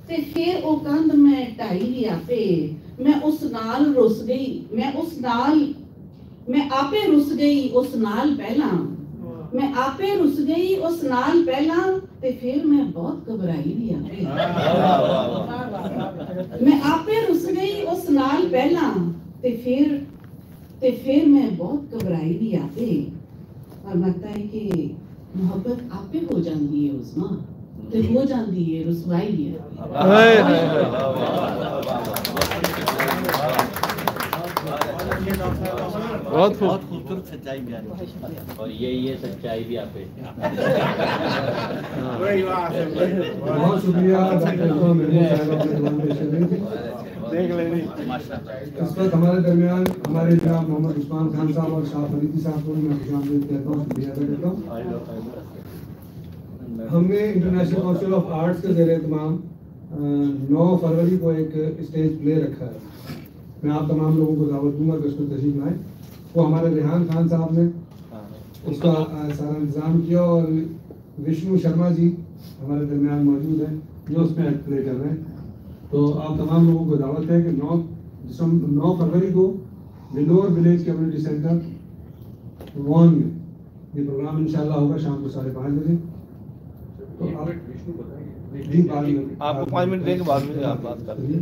تے پھر او کندھ میں ٹائی بھی آپے میں اس نال رس گئی میں آپے رس گئی اس نال پہلا میں آپے رس گئی اس نال پہلا تے پھر میں بہت گھبرائی بھی آپے میں آپے رس گئی اس نال پہلا تے پھر میں بہت گھبرائی بھی آپے اور لگتا ہے کہ محبت آپے ہو جاندی ہے اس ماں تے ہو جاندی ہے رسوائی ہے بہت خوبصورت سچائی بیان اور یہی ہے سچائی بھی آپ پہ. بہت شکریہ اس وقت ہمارے درمیان ہمارے جناب محمد عثمان خان صاحب اور شاہ فریدی صاحب کو میں خوش آمدید کہتا ہوں، شکریہ ادا کرتا ہوں. ہم نے انٹرنیشنل کونسل آف آرٹس کے زیر اہتمام 9 فروری کو ایک اسٹیج پلے رکھا ہے. میں آپ تمام لوگوں کو دعوت دوں گا کہ اس میں تشریف لائیں. وہ ہمارے ریحان خان صاحب نے اس کا سارا انتظام کیا اور وشنو شرما جی ہمارے درمیان موجود ہیں جو اس میں پلے کر رہے ہیں. تو آپ تمام لوگوں کو دعوت ہے کہ 9 فروری کو بلور ولیج کمیونٹی سینٹر وان میں یہ پروگرام انشاءاللہ ہوگا شام کو 5:30 بجے. آپ کو 5 منٹ دیں گے بعد میں آپ بات کر لیجیے.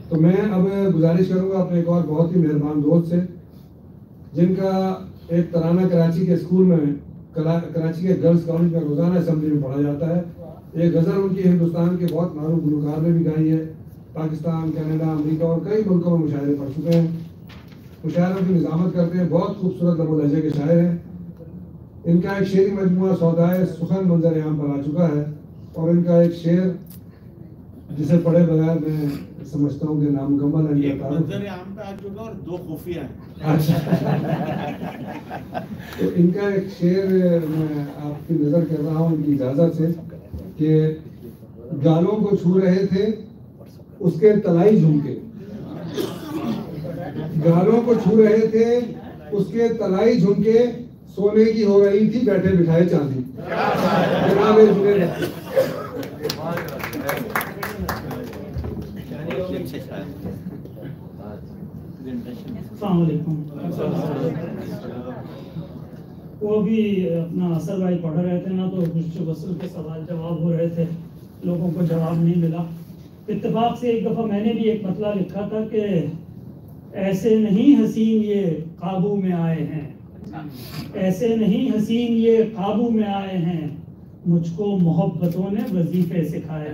تو میں اب گزارش کروں گا اپنے ایک اور بہت ہی مہربان دوست سے جن کا ایک ترانہ کراچی کے اسکول میں کراچی کے گرلز کالج میں روزانہ اسمبلی میں پڑھا جاتا ہے. ایک غزل ان کی ہندوستان کے بہت معروف گلوکار نے بھی گائی ہے. پاکستان، کینیڈا، امریکہ اور کئی ملکوں میں مشاعرے پڑھ چکے ہیں. مشاعروں کی نظامت کرتے ہیں. بہت خوبصورت لب و لہجے کے شاعر ہیں. ان کا ایک شعری مجموعہ سودائے سخن منظر عام پر آ چکا ہے اور ان کا ایک شعر جسے پڑھے بغیر میں سمجھتا ہوں کہ نامکمل ہے. ایک منظر عام پہ آ چکا اور 2 خفیہ ہیں. تو ان کا ایک شعر میں آپ کی نظر کر رہا ہوں ان کی اجازت سے کہ گالوں کو چھو رہے تھے اس کے تلائی جھمکے، گالوں کو چھو رہے تھے اس کے تلائی جھمکے، سونے کی ہو رہی تھی بیٹھے بٹھائے چاندی. جناب السلام علیکم. وہ بھی اپنا اثر بھائی پڑھ رہے تھے نا تو کچھ وصل کے سوال جواب ہو رہے تھے، لوگوں کو جواب نہیں ملا. اتفاق سے ایک دفعہ میں نے بھی ایک مطلع لکھا تھا کہ ایسے نہیں حسین یہ قابو میں آئے ہیں، ایسے نہیں حسین یہ قابو میں آئے ہیں، مجھ کو محبتوں نے وظیفے سکھائے.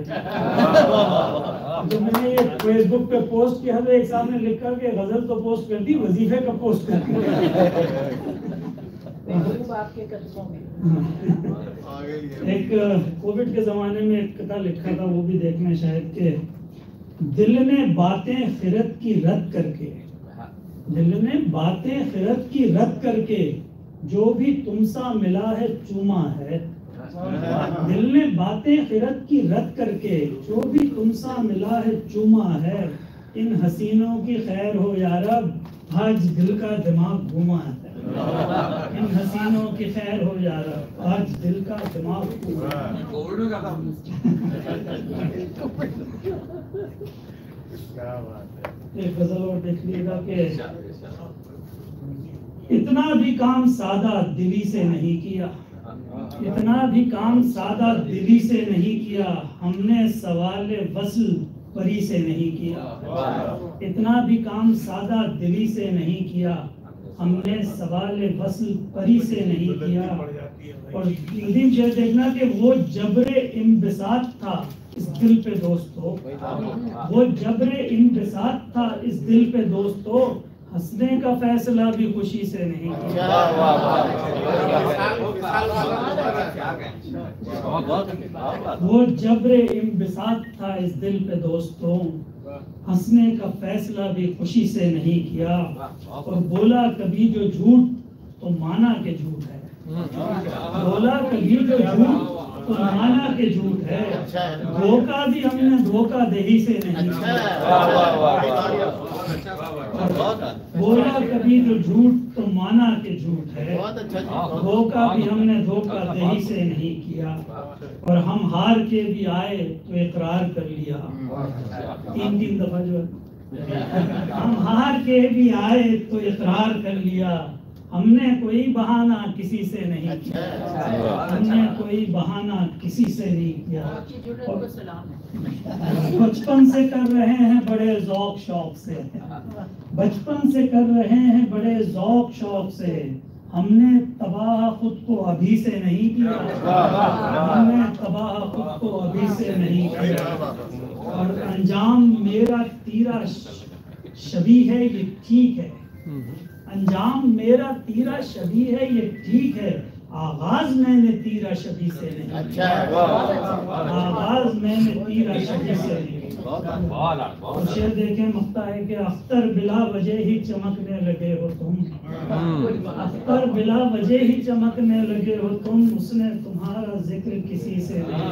تو میں نے یہ فیس بک پہ پوسٹ کیا تھا، ایک صاحب نے لکھا کہ غزل تو پوسٹ کر دی، وظیفے کا پوسٹ کر دی. ایک کووڈ کے زمانے میں ایک قطعہ لکھا تھا، وہ بھی دیکھنا شاید کہ دل نے باتیں خرد کی رد کر کے، دل نے باتیں خرد کی رد کر کے جو بھی تم سا ملا ہے چوما ہے. دل نے باتیں خرد کی رد کر کے جو بھی تم سا ملا ہے چوما ہے. ان حسینوں کی خیر ہو یا رب، آج دل کا دماغ گھوما ہے. ان حسینوں کی خیر ہو یا رب، آج دل کا دماغ گھوما ہے. ایک غزل اور دیکھ لیے گا کہ اتنا بھی کام سادہ دلی سے نہیں کیا، اتنا بھی کام سادہ دلی سے نہیں کیا، ہم نے سوال وصل پری سے نہیں کیا. اتنا بھی کام سادہ دلی سے نہیں کیا، ہم نے سوال وصل پری سے نہیں کیا. اور ندیم شعر دیکھنا کہ وہ جبر انبساط تھا اس دل پہ دوستو، وہ جبر انبساط تھا اس دل پہ دوستو، ہنسنے کا فیصلہ بھی خوشی سے نہیں کیا. وہ جبر انبساط تھا اس دل پہ دوستوں، ہنسنے کا فیصلہ بھی خوشی سے نہیں کیا. اور بولا کبھی جو جھوٹ تو مانا کہ جھوٹ ہے، بولا کبھی جو جھوٹ تو مانا کہ جھوٹ ہے، دھوکہ بھی ہم نے دھوکہ دہی سے نہیں کیا. بولا کبھی جو جھوٹ تو مانا کہ جھوٹ ہے، بہت اچھا دھوکہ بھی ہم نے دھوکہ دہی سے نہیں کیا، اور ہم ہار کے بھی آئے تو اقرار کر لیا. 3 دفعہ جو ہے، ہم ہار کے بھی آئے تو اقرار کر لیا، ہم نے کوئی بہانہ کسی سے نہیں کیا، ہم نے کوئی بہانہ کسی سے نہیں کیا. بچپن سے کر رہے ہیں بڑے ذوق شوق سے، بچپن سے کر رہے ہیں بڑے ذوق شوق سے، ہم نے تباہ خود کو ابھی سے نہیں کیا، ہم نے تباہ خود کو ابھی سے نہیں کیا. اور انجام میرا تیرا شبیہ ہے یہ ٹھیک ہے، انجام میرا تیرا شبیہ ہے یہ ٹھیک ہے، آغاز میں نے تیرا شبیہ سے نہیں کیا، آغاز میں نے تیرا شبیہ سے نہیں کیا. شعر دیکھیں مقطع ہے کہ اختر بلا وجہ ہی چمکنے لگے ہو تم، اختر بلا وجہ ہی چمکنے لگے ہو تم، اس نے تمہارا ذکر کسی سے نہیں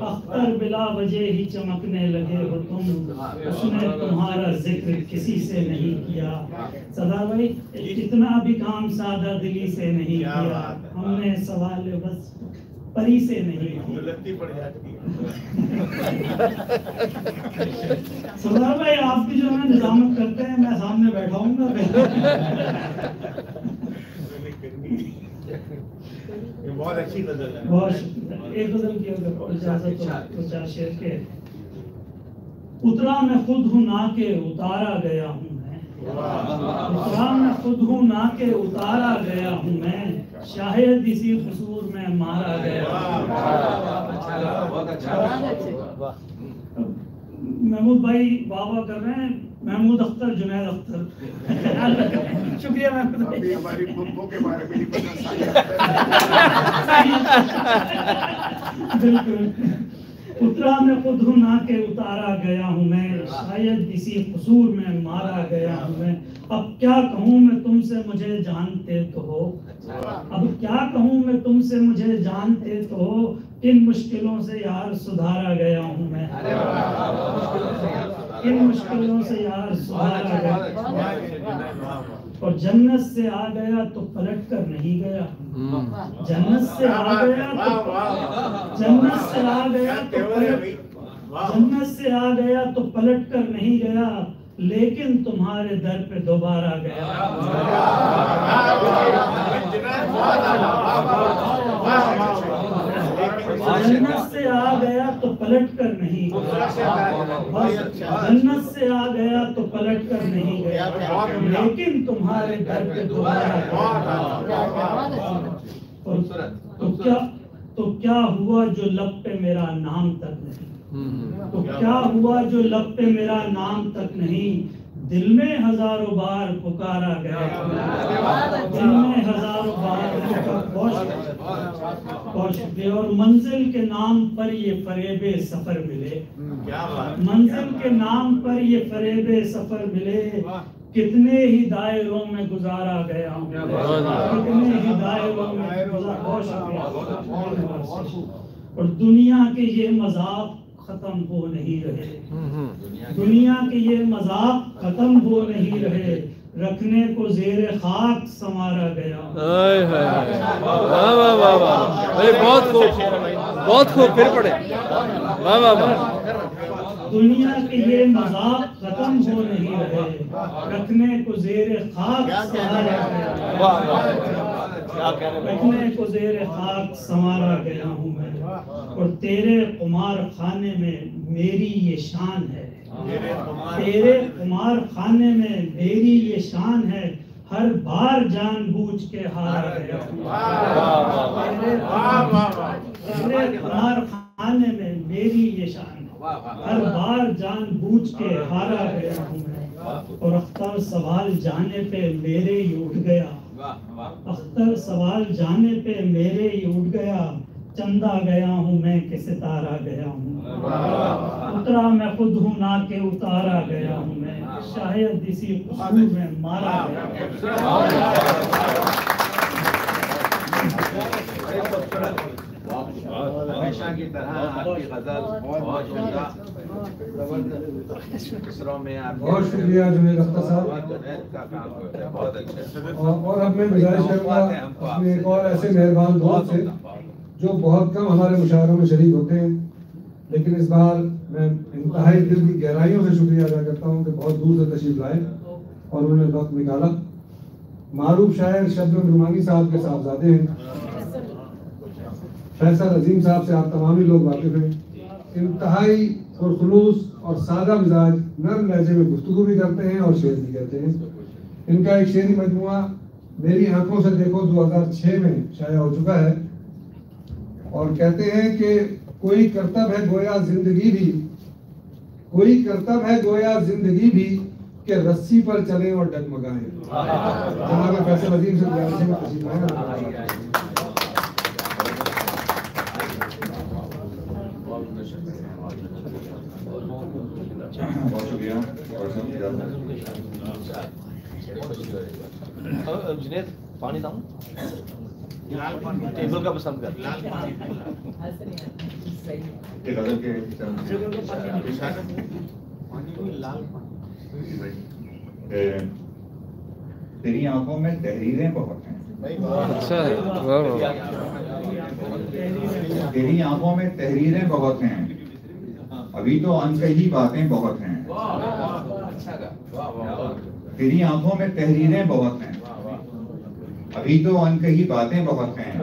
اختر بلا وجہ ہی چمکنے لگے ہو تم، اس نے تمہارا ذکر کسی سے نہیں کیا. سدا بھائی کتنا بھی کام سادہ دلی سے نہیں کیا، ہم نے سوال بس پری سے نہیں کیا. سردار بھائی آپ بھی جو ہے نظامت کرتے ہیں، میں سامنے بیٹھا ہوں گا. بہت اچھی غزل ہے. بہت شکریہ. ایک غزل کی اگر اجازت ہو تو 4 شعر کے. اترا میں خود ہوں نہ کہ اتارا گیا ہوں میں، اترا میں خود ہوں نہ کہ اتارا گیا ہوں میں، شاید اسی قصور میں مارا گیا ہوں. محمود بھائی بابا کر رہے ہیں، محمود اختر جنید اختر. شکریہ محمود بھائی. ہماری بمبوں کے بارے میں نہیں بالکل. اترا میں خود ہوں نہ کہ اتارا گیا ہوں میں، شاید اسی قصور میں مارا گیا ہوں میں. اب کیا کہوں میں تم سے مجھے جانتے تو ہو، اب کیا کہوں میں تم سے مجھے جانتے تو ہو، کن مشکلوں سے یار سدھارا گیا ہوں میں، کن مشکلوں سے یار سدھارا گیا. اور جنت سے آ گیا تو پلٹ کر نہیں گیا، جنت سے آ گیا تو جنت سے آ گیا تو جنت سے آ گیا تو پلٹ کر نہیں گیا، لیکن تمہارے در پہ دوبارہ گیا. جنت سے آ گیا تو پلٹ کر نہیں گیا، جنت سے آ گیا تو پلٹ کر نہیں گیا، لیکن تمہارے در پہ دوبارہ گیا. تو کیا ہوا جو لب پہ میرا نام تک نہیں، تو کیا ہوا جو لب پہ میرا نام تک نہیں، دل میں ہزاروں بار پکارا گیا، دل میں ہزاروں بار بہت شکریہ. اور منزل کے نام پر یہ فریب سفر ملے، منزل کے نام پر یہ فریب سفر ملے، کتنے ہی دائروں میں گزارا گیا ہوں، کتنے ہی دائروں میں گزارا. بہت شکریہ. اور دنیا کے یہ مذاق ختم ہو نہیں رہے، دنیا کے یہ مذاق ختم ہو نہیں رہے، رکھنے کو زیر خاک سنوارا گیا. بہت خوب، بہت خوب. پھر پڑھے. واہ واہ واہ. دنیا کے یہ مذاق ختم ہو نہیں رہے، رکھنے کو زیر خاک سنوارا گیا، رکھنے کو زیر خاک سنوارا گیا ہوں میں. اور تیرے قمار خانے میں میری یہ شان ہے، تیرے قمار خانے میں میری یہ شان ہے، ہر بار جان بوجھ کے ہارا گیا ہوں. تیرے قمار خانے میں میری یہ شان ہے، ہر بار جان بوجھ کے ہارا گیا ہوں میں. اور اختر سوال جانے پہ میرے ہی اٹھ گیا، اختر سوال جانے پہ میرے ہی اٹھ گیا، چندہ گیا ہوں میں کہ ستارہ گیا ہوں. اترا میں خود ہوں نہ کہ اتارا گیا ہوں میں، شاید اسی قصور میں مارا گیا. ہمیشہ کی طرح آپ کی غزل بہت عمدہ. بہت شکریہ جنید اختر صاحب. اور اب میں گزارش کروں گا اپنے ایک اور ایسے مہربان دوست سے جو بہت کم ہمارے مشاعروں میں شریک ہوتے ہیں، لیکن اس بار میں انتہائی دل کی گہرائیوں سے شکریہ ادا کرتا ہوں کہ بہت دور سے تشریف لائے اور انہوں نے وقت نکالا. معروف شاعر شبنم رومانی صاحب کے صاحبزادے ہیں. فیصل عظیم صاحب سے آپ تمام ہی لوگ واقف ہیں. انتہائی پرخلوص اور سادہ مزاج، نرم لہجے میں گفتگو بھی کرتے ہیں اور شعر بھی کہتے ہیں. ان کا ایک شعری مجموعہ میری آنکھوں سے دیکھو 2006 میں شائع ہو چکا ہے اور کہتے ہیں کہ کوئی کرتب ہے گویا زندگی بھی کہ رسی پر چلیں اور ڈگمگائیں. جناب فیصل عظیم سے گزارش ہے کہ تشریف لائیں. بہت شکریہ. جنید پانی لاؤں؟ ٹیبل کا پسند کر. تیری آنکھوں میں تحریریں بہت ہیں. تیری آنکھوں میں تحریریں بہت ہیں، ابھی تو انکہی باتیں بہت ہیں. تیری آنکھوں میں تحریریں بہت ہیں، ابھی تو انکہی باتیں بہت ہیں.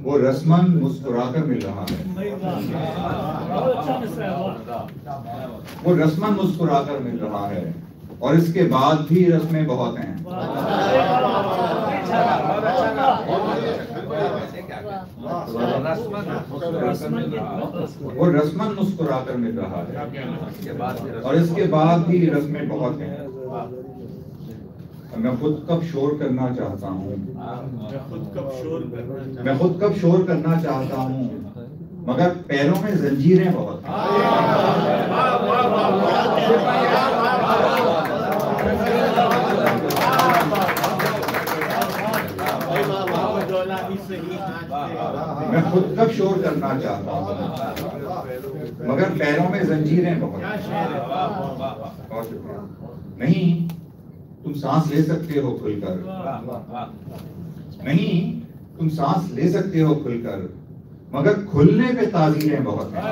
وہ رسماً مسکرا کر مل رہا ہے. وہ رسماً مسکرا کر مل رہا ہے اور اس کے بعد بھی رسمیں بہت ہیں. وہ رسماً مسکرا کر مل رہا ہے اور اس کے بعد بھی رسمیں بہت ہیں. میں خود کب شور کرنا چاہتا ہوں، میں خود کب شور کرنا چاہتا ہوں، مگر پیروں میں زنجیریں بہت ہیں. میں خود کب شور کرنا چاہتا ہوں، مگر پیروں میں زنجیریں بہت ہیں. نہیں تم سانس لے سکتے ہو کھل کر، نہیں تم سانس لے سکتے ہو کھل کر، مگر کھلنے پہ تعزیریں بہت ہیں.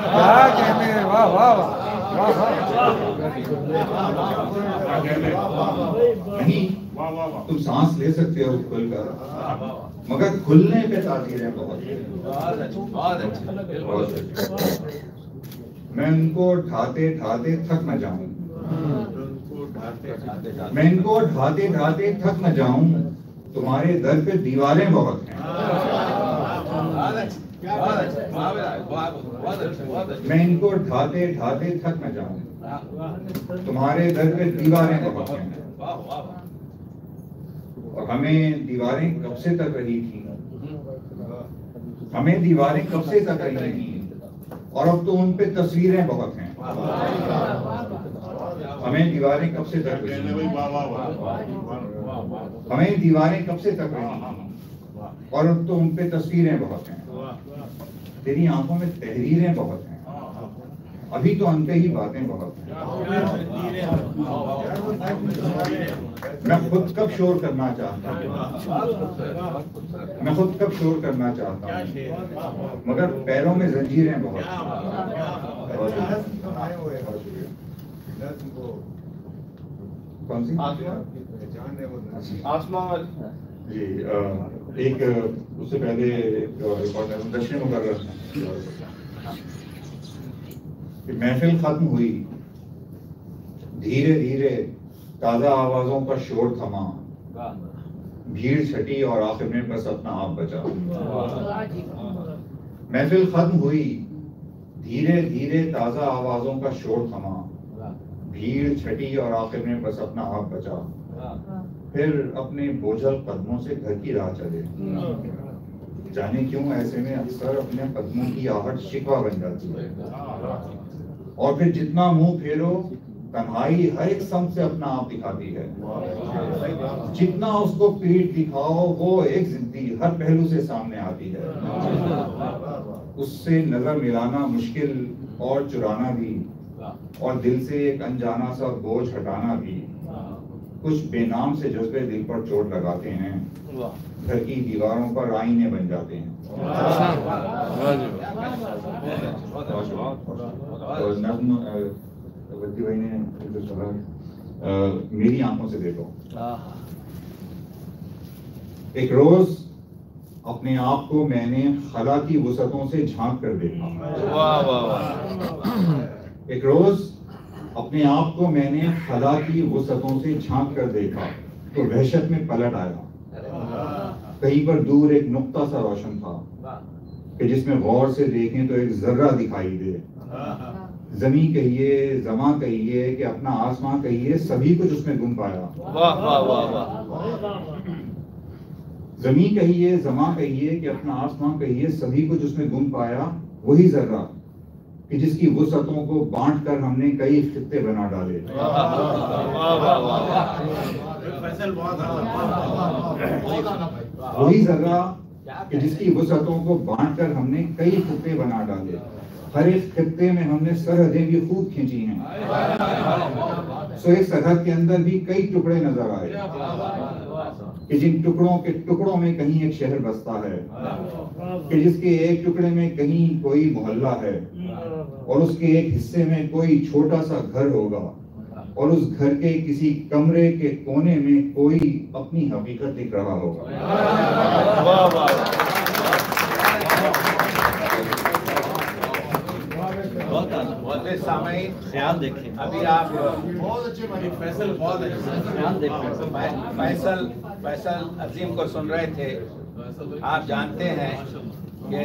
نہیں تم سانس لے سکتے ہو کھل کر، مگر کھلنے پہ تعزیریں بہت ہیں. میں ان کو ڈھاتے ڈھاتے تھک نہ جاؤں، میں ان کو ڈھاتے ڈھاتے تھک نہ جاؤں، تمہارے در پہ دیواریں بہت ہیں. میں ان کو ڈھاتے ڈھاتے تھک نہ جاؤں، تمہارے در پہ دیواریں بہت ہیں. اور ہمیں دیواریں کب سے تک رہی تھیں، ہمیں دیواریں کب سے تک رہی تھیں، اور اب تو ان پہ تصویریں بہت ہیں. ہمیں دیواریں کب سے تک رہی، ہمیں دیواریں کب سے تک رہی اور اب تو ان پہ تصویریں بہت ہیں. تیری آنکھوں میں تحریریں بہت ہیں، ابھی تو انکہی باتیں بہت ہیں. میں خود کب شور کرنا چاہتا ہوں، میں خود کب شور کرنا چاہتا ہوں، مگر پیروں میں زنجیریں بہت ہیں. کون سی جی ایک اس سے پہلے جشن مقرر کہ محفل ختم ہوئی، دھیرے دھیرے تازہ آوازوں کا شور تھما، بھیڑ چھٹی اور آخر میں بس اپنا آپ بچا. محفل ختم ہوئی، دھیرے دھیرے تازہ آوازوں کا شور تھما، بھیڑ چھٹی اور آخر میں بس اپنا آپ بچا. پھر اپنے بوجھل قدموں سے گھر کی راہ چلے. جانے کیوں ایسے میں اکثر اپنے قدموں کی آہٹ شکوہ بن جاتی ہے، اور پھر جتنا منہ پھیرو تنہائی ہر ایک سمت سے اپنا آپ دکھاتی ہے. جتنا اس کو پیٹ دکھاؤ وہ ایک زندگی ہر پہلو سے سامنے آتی ہے. اس سے نظر ملانا مشکل اور چرانا بھی और दिल से एक अनजाना सा बोझ हटाना भी कुछ बेनाम से जज्बे दिल पर चोट लगाते हैं, घर की दीवारों पर आईने बन जाते हैं। और नज़्म वद्दी भाई ने जो सुना, मेरी आंखों से देखो। एक रोज अपने आप को मैंने खला की वसअतों से झांक कर देखा। एक रोज अपने आप को मैंने खला की वसअतों से झांक कर देखा तो वहशत में पलट आया। कहीं पर दूर एक नुक्ता सा रोशन था कि जिसमें गौर से देखें तो एक जर्रा दिखाई दे। जमी कहिए, जमा कहिए कि अपना आसमां कहिए, सभी कुछ उसमें गुम पाया। जमी कहिए, जमा कहिए कि अपना आसमां कहिए, सभी कुछ उसमें गुम पाया। वही जर्रा कि जिसकी वसअतों को बांट कर हमने कई खित्ते बना डाले। वही जर्रा कि जिसकी वसअतों को बांट कर हमने कई खित्ते बना डाले। हर एक खित्ते में हमने सरहदें भी खूब खींची हैं। सो एक सरहद के अंदर भी कई टुकड़े नजर आए कि जिन टुकड़ों के टुकड़ों में कहीं एक शहर बसता है, कि जिसके एक टुकड़े में कहीं कोई मोहल्ला है और उसके एक हिस्से में कोई छोटा सा घर होगा और उस घर के किसी कमरे के कोने में कोई अपनी हकीकत दिख रहा होगा। बहुत सामयिक ख्याल देखें। अभी आप बहुत अच्छे बनी फैसल, बहुत अच्छे ख्याल देखें। फैसल अजीम को सुन रहे थे। आप जानते हैं कि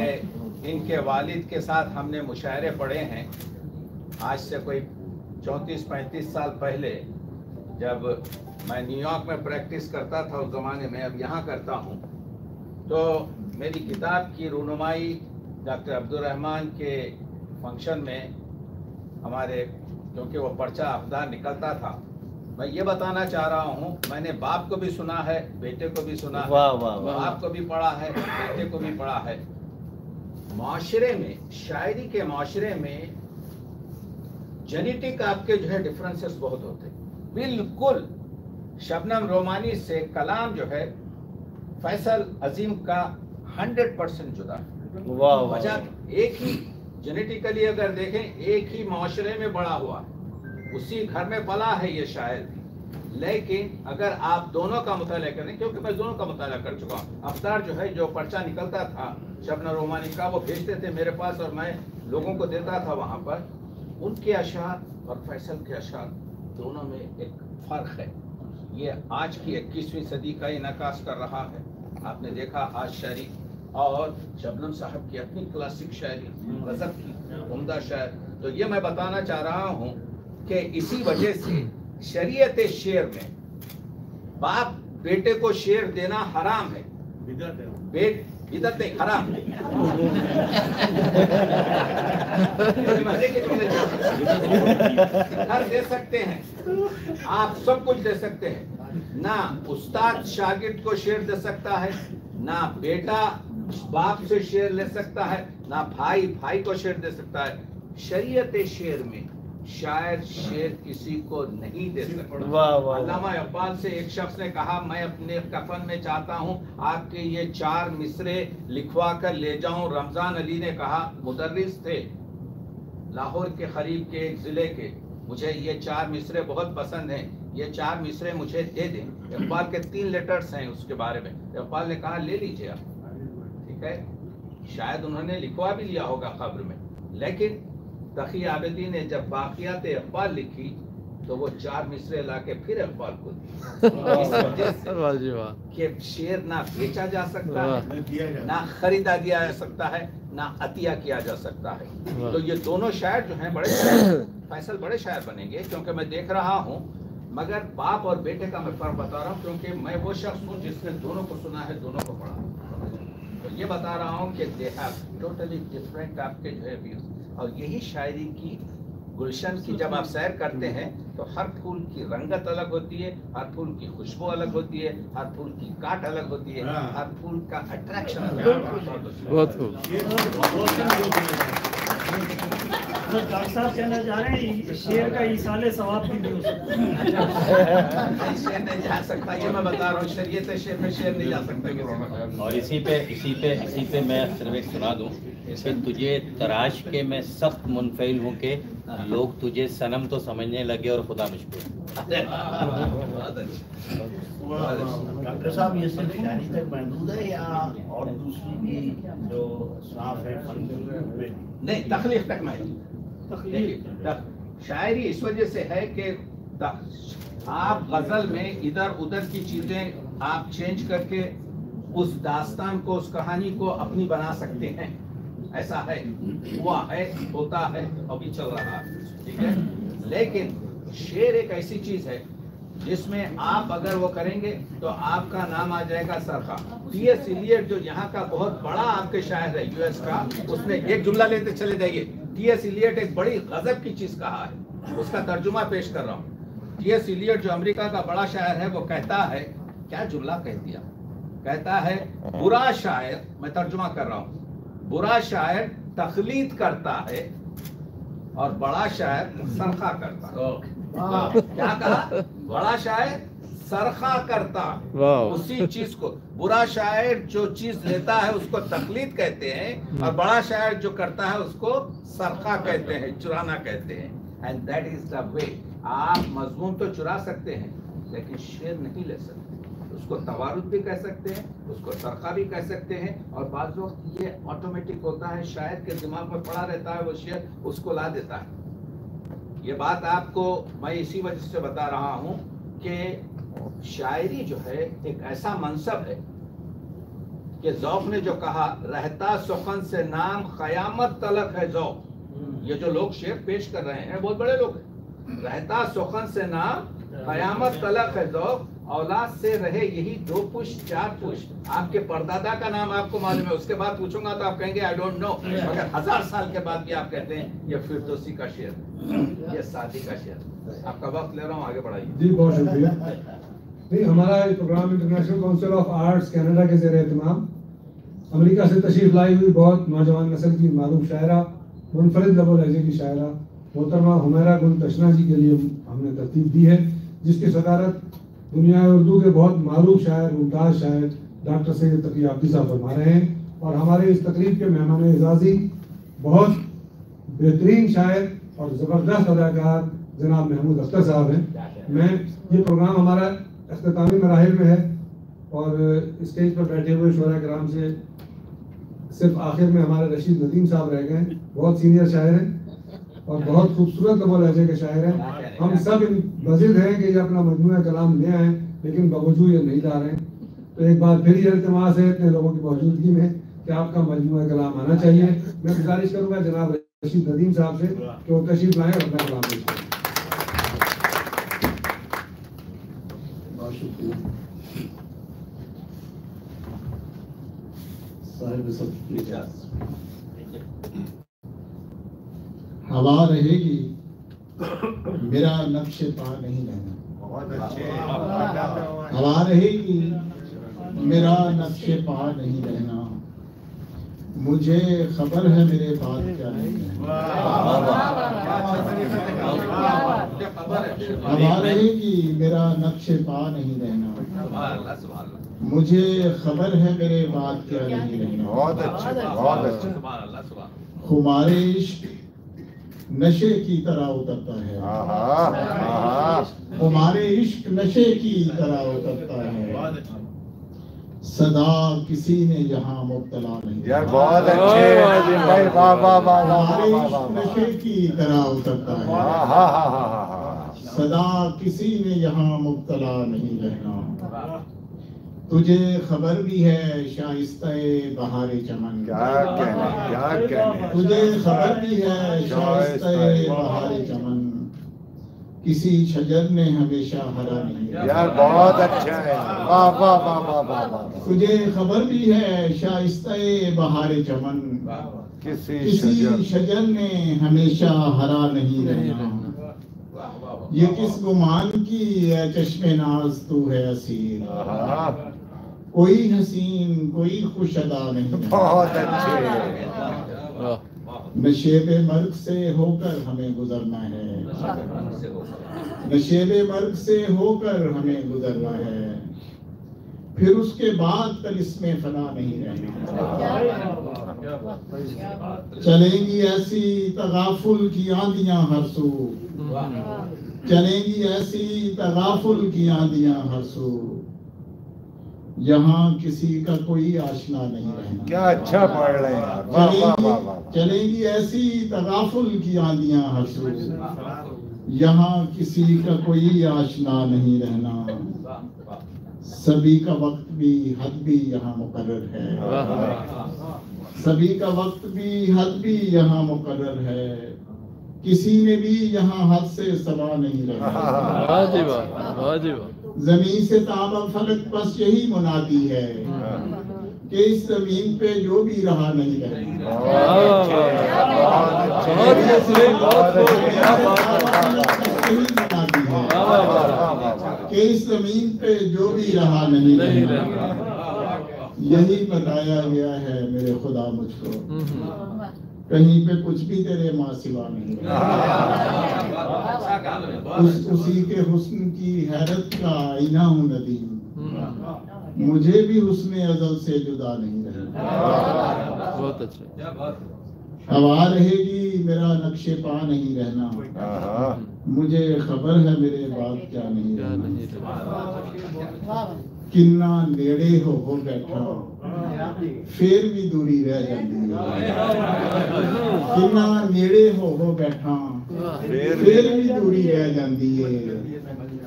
इनके वालिद के साथ हमने मुशायरे पढ़े हैं आज से कोई 34-35 साल पहले, जब मैं न्यूयॉर्क में प्रैक्टिस करता था उस ज़माने में, अब यहाँ करता हूँ। तो मेरी किताब की रूनुमाई डॉक्टर अब्दुल रहमान के फंक्शन में हमारे, क्योंकि वो पर्चा अफदार निकलता था, मैं ये बताना चाह रहा हूँ, मैंने बाप को भी सुना है, बेटे को भी सुना है, बाप को भी पढ़ा है, बेटे को भी पढ़ा है। माशरे में, शायरी के माशरे में जेनेटिक आपके जो है डिफरेंसेस बहुत होते हैं। बिल्कुल शबनम रोमानी से कलाम जो है फैसल अजीम का 100% जुदा है। वजह एक ही, जेनेटिकली अगर देखें एक ही माशरे में बड़ा हुआ, उसी घर में पला है ये शायर, लेकिन अगर आप दोनों का मुताला करें, क्योंकि मैं दोनों का मुताला कर चुका हूँ। अफ्तार जो है, जो पर्चा निकलता था शबनम रोमानी का, वो भेजते थे मेरे पास और मैं लोगों को देता था वहाँ पर। उनके अशार और फैसल के अशार दोनों में एक फ़र्क है। ये आज की 21वीं सदी का इनकास कर रहा है। आपने देखा आज शायरी, और शबनम साहब की अपनी क्लासिक शायरी, गज़ब की उम्दा शायर। तो ये मैं बताना चाह रहा हूँ कि इसी वजह से शरीयत शेर में बाप बेटे को शेर देना हराम है। बिदअत नहीं, हराम घर दे सकते हैं आप, सब कुछ दे सकते हैं ना। उस्ताद शागिर्द को शेर दे सकता है, ना बेटा बाप से शेर ले सकता है, ना भाई भाई को शेर दे सकता है। शरीयत शेर में शायर शेर किसी को नहीं दे सकता। अल्लामा इकबाल से एक शख्स ने कहा, मैं अपने कफन में चाहता हूँ आपके ये 4 मिसरे लिखवा कर ले जाऊं। रमजान अली ने कहा, मुदर्रिस थे लाहौर के करीब के एक जिले के, मुझे ये 4 मिसरे बहुत पसंद हैं, ये 4 मिसरे मुझे दे दें। इकबाल के 3 लेटर्स हैं उसके बारे में। इकबाल ने कहा, ले लीजिए आप, ठीक है। शायद उन्होंने लिखवा भी लिया होगा कब्र में, लेकिन तकी आबिदी ने जब बाकियात इकबाल लिखी तो वो 4 मिसरे लाके फिर इकबाल को दी। कि शेर ना बेचा जा सकता है, ना खरीदा दिया जा सकता है, ना अतिया किया जा सकता है। तो ये दोनों शायर जो हैं बड़े शायर, फैसल बड़े शायर बनेंगे, क्योंकि मैं देख रहा हूँ। मगर बाप और बेटे का मैं फर्क बता रहा हूँ, क्योंकि मैं वो शख्स हूँ जिसने दोनों को सुना है, दोनों को पढ़ा। तो ये बता रहा हूँ कि दे हैव टोटली डिफरेंट आपके जो है व्यूज। और यही शायरी की गुलशन की जब आप सैर करते हैं तो हर फूल की रंगत अलग होती है, हर फूल की खुशबू अलग होती है, हर फूल की काट अलग होती है, हर फूल का अट्रैक्शन अलग होता है। बहुत खूब। ڈاکٹر صاحب کہنا چاہ رہے ہیں شیر کا ایصال ثواب بھی نہیں ہو سکتا. شیر نہیں جا سکتا، یہ میں بتا رہا ہوں، شریعت شیر میں شیر نہیں جا سکتا. اور اسی پہ میں صرف ایک سنا دوں کہ تجھے تراش کے میں سخت منفعل ہوں کہ لوگ تجھے صنم تو سمجھنے لگے اور خدا مجھ پہ. ڈاکٹر صاحب یہ صرف شاعری تک محدود ہے یا اور دوسری بھی جو اصناف ہے فن میں؟ نہیں، تخلیق تک محدود. شاعری اس وجہ سے ہے کہ آپ غزل میں ادھر ادھر کی چیزیں آپ چینج کر کے اس داستان کو، اس کہانی کو اپنی بنا سکتے ہیں. ایسا ہے، ہوا ہے، ہوتا ہے، ابھی چل رہا ہے، ٹھیک ہے. لیکن شعر ایک ایسی چیز ہے جس میں آپ اگر وہ کریں گے تو آپ کا نام آ جائے گا سرخا. ٹی ایس ایلیٹ جو یہاں کا بہت بڑا آپ کے شاعر ہے یو ایس کا، اس نے ایک جملہ لیتے چلے جائیے. ٹی ایس ایلیٹ ایک بڑی غضب کی چیز کہا ہے، اس کا ترجمہ پیش کر رہا ہوں. ٹی ایس ایلیٹ جو امریکہ کا بڑا شاعر ہے، وہ کہتا ہے، کیا جملہ کہہ دیا، کہتا ہے برا شاعر، میں ترجمہ کر رہا ہوں، برا شاعر تقلید کرتا ہے اور بڑا شاعر سرخا کرتا ہے. کیا کہا؟ بڑا شاعر سرخا کرتا اسی چیز کو. برا شاعر جو چیز لیتا ہے اس کو تقلید کہتے ہیں، اور بڑا شاعر جو کرتا ہے اس کو سرخا کہتے ہیں، چرانا کہتے ہیں. اینڈ دیٹ از دا وے. آپ مضمون تو چرا سکتے ہیں لیکن شعر نہیں لے سکتے. اس کو توارد بھی کہہ سکتے ہیں، اس کو سرخا بھی کہہ سکتے ہیں، اور بعض وقت یہ آٹومیٹک ہوتا ہے، شاعر کے دماغ میں پڑا رہتا ہے وہ شعر، اس کو لا دیتا ہے. یہ بات آپ کو میں اسی وجہ سے بتا رہا ہوں کہ شاعری جو ہے ایک ایسا منصب ہے کہ ذوق نے جو کہا، رہتا سخن سے نام قیامت تلک ہے ذوق. یہ جو لوگ شعر پیش کر رہے ہیں بہت بڑے لوگ ہیں. رہتا سخن سے نام قیامت تلک ہے ذوق، اولاد سے رہے یہی 2 پشت 4 پشت. آپ کے پردادا کا نام آپ کو معلوم ہے، اس کے بعد پوچھوں گا تو آپ کہیں گے آئی ڈونٹ نو، مگر 1000 سال کے بعد بھی آپ کہتے ہیں یہ فردوسی کا شعر، یہ سعدی کا شعر. آپ کا وقت لے رہا ہوں، آگے بڑھائیے. جی بہت شکریہ. نہیں، ہمارا یہ programme international council of arts Canada کے زیر اہتمام امریکہ سے تشریف لائی ہوئی بہت نوجوان نسل کی معروف شاعرہ، منفرد لب و لہجے کی شاعرہ محترمہ حمیرہ گل تشنا جی کے لیے ہم نے ترتیب دی ہے، جس کی صدارت دنیا اردو کے بہت معروف شاعر، ممتاز شاعر ڈاکٹر سید تقی عابدی صاحب فرما رہے ہیں. اور ہمارے اس تقریب کے مہمان اعزازی بہت بہترین شاعر اور زبردست اداکار جناب محمود اختر صاحب ہیں. میں یہ پروگرام ہمارا اختتامی مراحل میں ہے اور اسٹیج پر بیٹھے ہوئے شعراء کرام سے صرف آخر میں ہمارے رشید ندیم صاحب رہ گئے ہیں. بہت سینئر شاعر ہیں اور بہت خوبصورت لب و لہجے کے شاعر ہیں. ہم سب بزد ہیں کہ یہ اپنا مجموعہ کلام لے آئیں، لیکن باوجود یہ نہیں لا رہے ہیں. تو ایک بار پھر یہ التماس ہے اتنے لوگوں کی موجودگی میں کہ آپ کا مجموعہ کلام آنا چاہیے. میں گزارش کروں گا جناب رشید ندیم صاحب سے کہ وہ تشریف لائیں اور اپنا کلام پیش کریں. بہت شکریہ صاحب سب. ہوا رہے گی میرا نقش پا نہیں رہنا. بہت اچھے. ہوا رہے گی میرا نقش پا نہیں رہنا. مجھے خبر ہے میرے بات کیا نہیں رہنا. ہوا رہے گی میرا نقش پا نہیں رہنا. مجھے خبر ہے میرے بات کیا نہیں رہنا. بہت اچھے، بہت اچھے. خمار عشق نشے کی طرح اترتا ہے. خمار عشق نشے کی طرح اترتا ہے. صدا کسی نے یہاں مبتلا نہیں. یار بہت اچھے. خمار عشق نشے کی طرح اترتا ہے. صدا کسی نے یہاں مبتلا نہیں رہنا. تجھے خبر بھی ہے شائستہ بہار چمن. کیا کہنے، کیا کہنے. تجھے خبر بھی ہے شائستہ بہار چمن. کسی شجر نے ہمیشہ ہرا نہیں. یار بہت اچھا ہے. واہ واہ واہ واہ واہ. تجھے خبر بھی ہے شائستہ بہار چمن. کسی شجر نے ہمیشہ ہرا نہیں رہنا. یہ کس گمان کی ہے چشم ناز تو ہے اسیر. کوئی حسین کوئی خوش ادا نہیں. بہت اچھے. नशेब मर्ग से होकर हमें गुजरना है, नशेब मर्ग से होकर हमें गुजरना है, फिर उसके बाद कल इसमें फना नहीं रहना। चलेंगी ऐसी तगाफुल की आंधियां हर सू, चलेंगी ऐसी तगाफुल की आंधियां हर सू, यहाँ किसी का कोई आशना नहीं रहना। क्या अच्छा पढ़ रहे हैं, वाह वाह वाह वाह। चलेंगी ऐसी तगाफुल की आंधियां हर सू, यहाँ किसी का कोई आशना नहीं रहना। सभी का वक्त भी हद भी यहाँ मुकर्रर है, सभी का वक्त भी हद भी यहाँ मुकर्रर है, किसी ने भी यहाँ हद से सवा नहीं रहना। जमीन से ताबा फलक बस यही मुनादी है कि इस जमीन पे जो भी रहा नहीं रहना। कि इस जमीन पे जो भी रहा नहीं रहना, यही बताया गया है मेरे खुदा मुझको, कहीं पे कुछ भी तेरे माँ सिवा नहीं उसी के हुस्न की हैरत का आईना हूँ नदीम, मुझे भी हुस्न अज़ल से जुदा नहीं रहना। बहुत अच्छा। हवा रहेगी मेरा नक्शे पा नहीं रहना, मुझे खबर है मेरे बाद क्या नहीं रहना। किन्ना नेड़े हो बैठा फिर भी दूरी रह जाती है, किन्ना नेड़े हो बैठा फिर भी दूरी रह जाती है,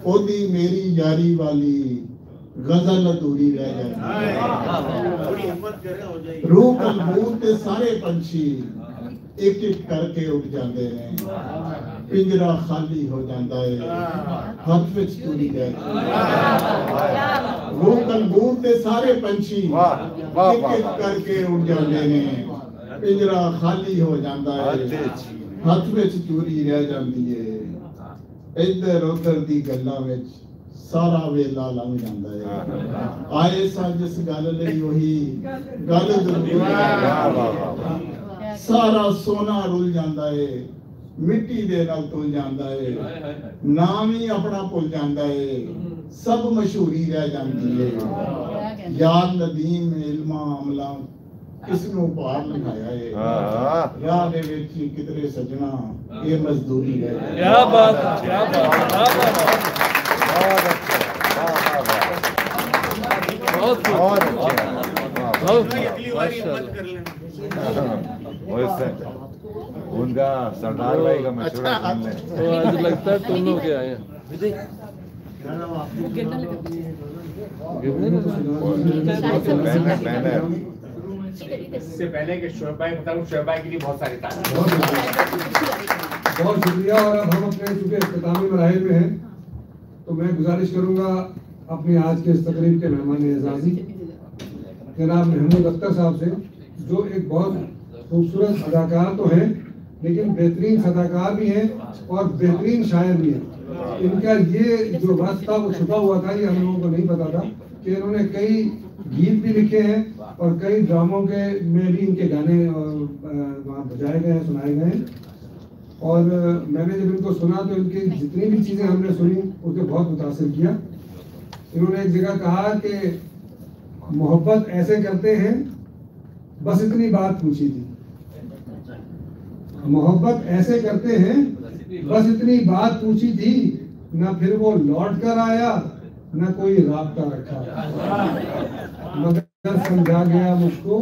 ओदी मेरी यारी वाली गजल अधूरी रह जाती है। रूह कलबूत के सारे पंछी एक एक करके उठ जाते हैं, पिंजरा खाली हो जाता है, हथ विच तुरी रहती है। रूह कलबूत के सारे पंछी एक एक करके उठ जाते हैं, पिंजरा खाली हो जाता है, हथ विच तुरी रह जाती है। इधर उधर दी गल्लां विच सारा वेला लंघ जाता है, आए सा जिस गल लई वही गल जरूर सारा सोना रुल जाता है, मिट्टी दे नाल तुल जाता है, नाम ही अपना भुल जाता है, सब मशहूरी रह जाती है। याद नदीम इल्मा अमला किसनों पार लगाया है, राह दे विच कितरे सजना ये मजदूरी रह जाती है। क्या बात है, क्या बात है। उनका सरदार भाई का मशहूर सुन लें। तो आज लगता है तुम लोग क्या आए इससे पहले कि शोएब भाई बताऊं, शोएब भाई के लिए बहुत सारी तारीफ। बहुत शुक्रिया। और अब हम अपने चूंकि इख्तितामी मराहिल में हैं तो मैं गुजारिश करूंगा अपनी आज के इस तकरीब के मेहमान एजाजी जनाब महमूद अख्तर साहब से, जो एक बहुत खूबसूरत अदाकार तो हैं लेकिन बेहतरीन अदाकार भी हैं और बेहतरीन शायर भी हैं। इनका ये जो वक्त था वो छुपा हुआ था, ये हम लोगों को नहीं पता था कि इन्होंने कई गीत भी लिखे हैं और कई ड्रामों के में भी इनके गाने वहाँ बजाए गए हैं, सुनाए गए हैं। और मैंने जब इनको सुना तो इनकी जितनी भी चीज़ें हमने सुनी उसके बहुत मुतासिर किया। इन्होंने एक जगह कहा कि मोहब्बत ऐसे करते हैं बस इतनी बात पूछी थी, मोहब्बत ऐसे करते हैं बस इतनी बात पूछी थी, ना फिर वो लौट कर आया ना कोई राब्ता रखा, मगर समझा गया मुझको